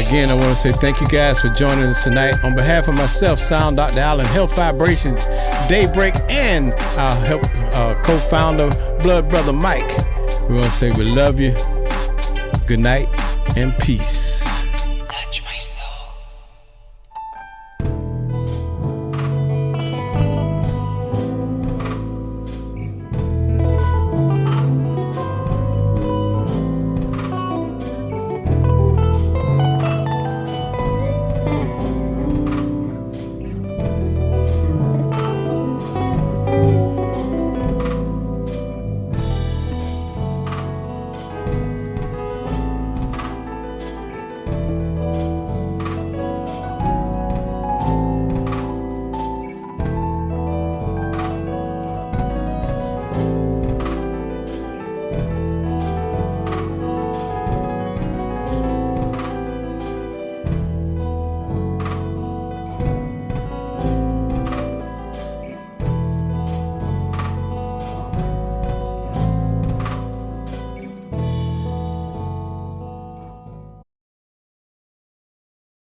Again, I want to say thank you guys for joining us tonight. On behalf of myself, Sound Dr. Allen, Health Vibrations, Daybreak, and our co-founder, Blood Brother Mike, we want to say we love you. Good night and peace.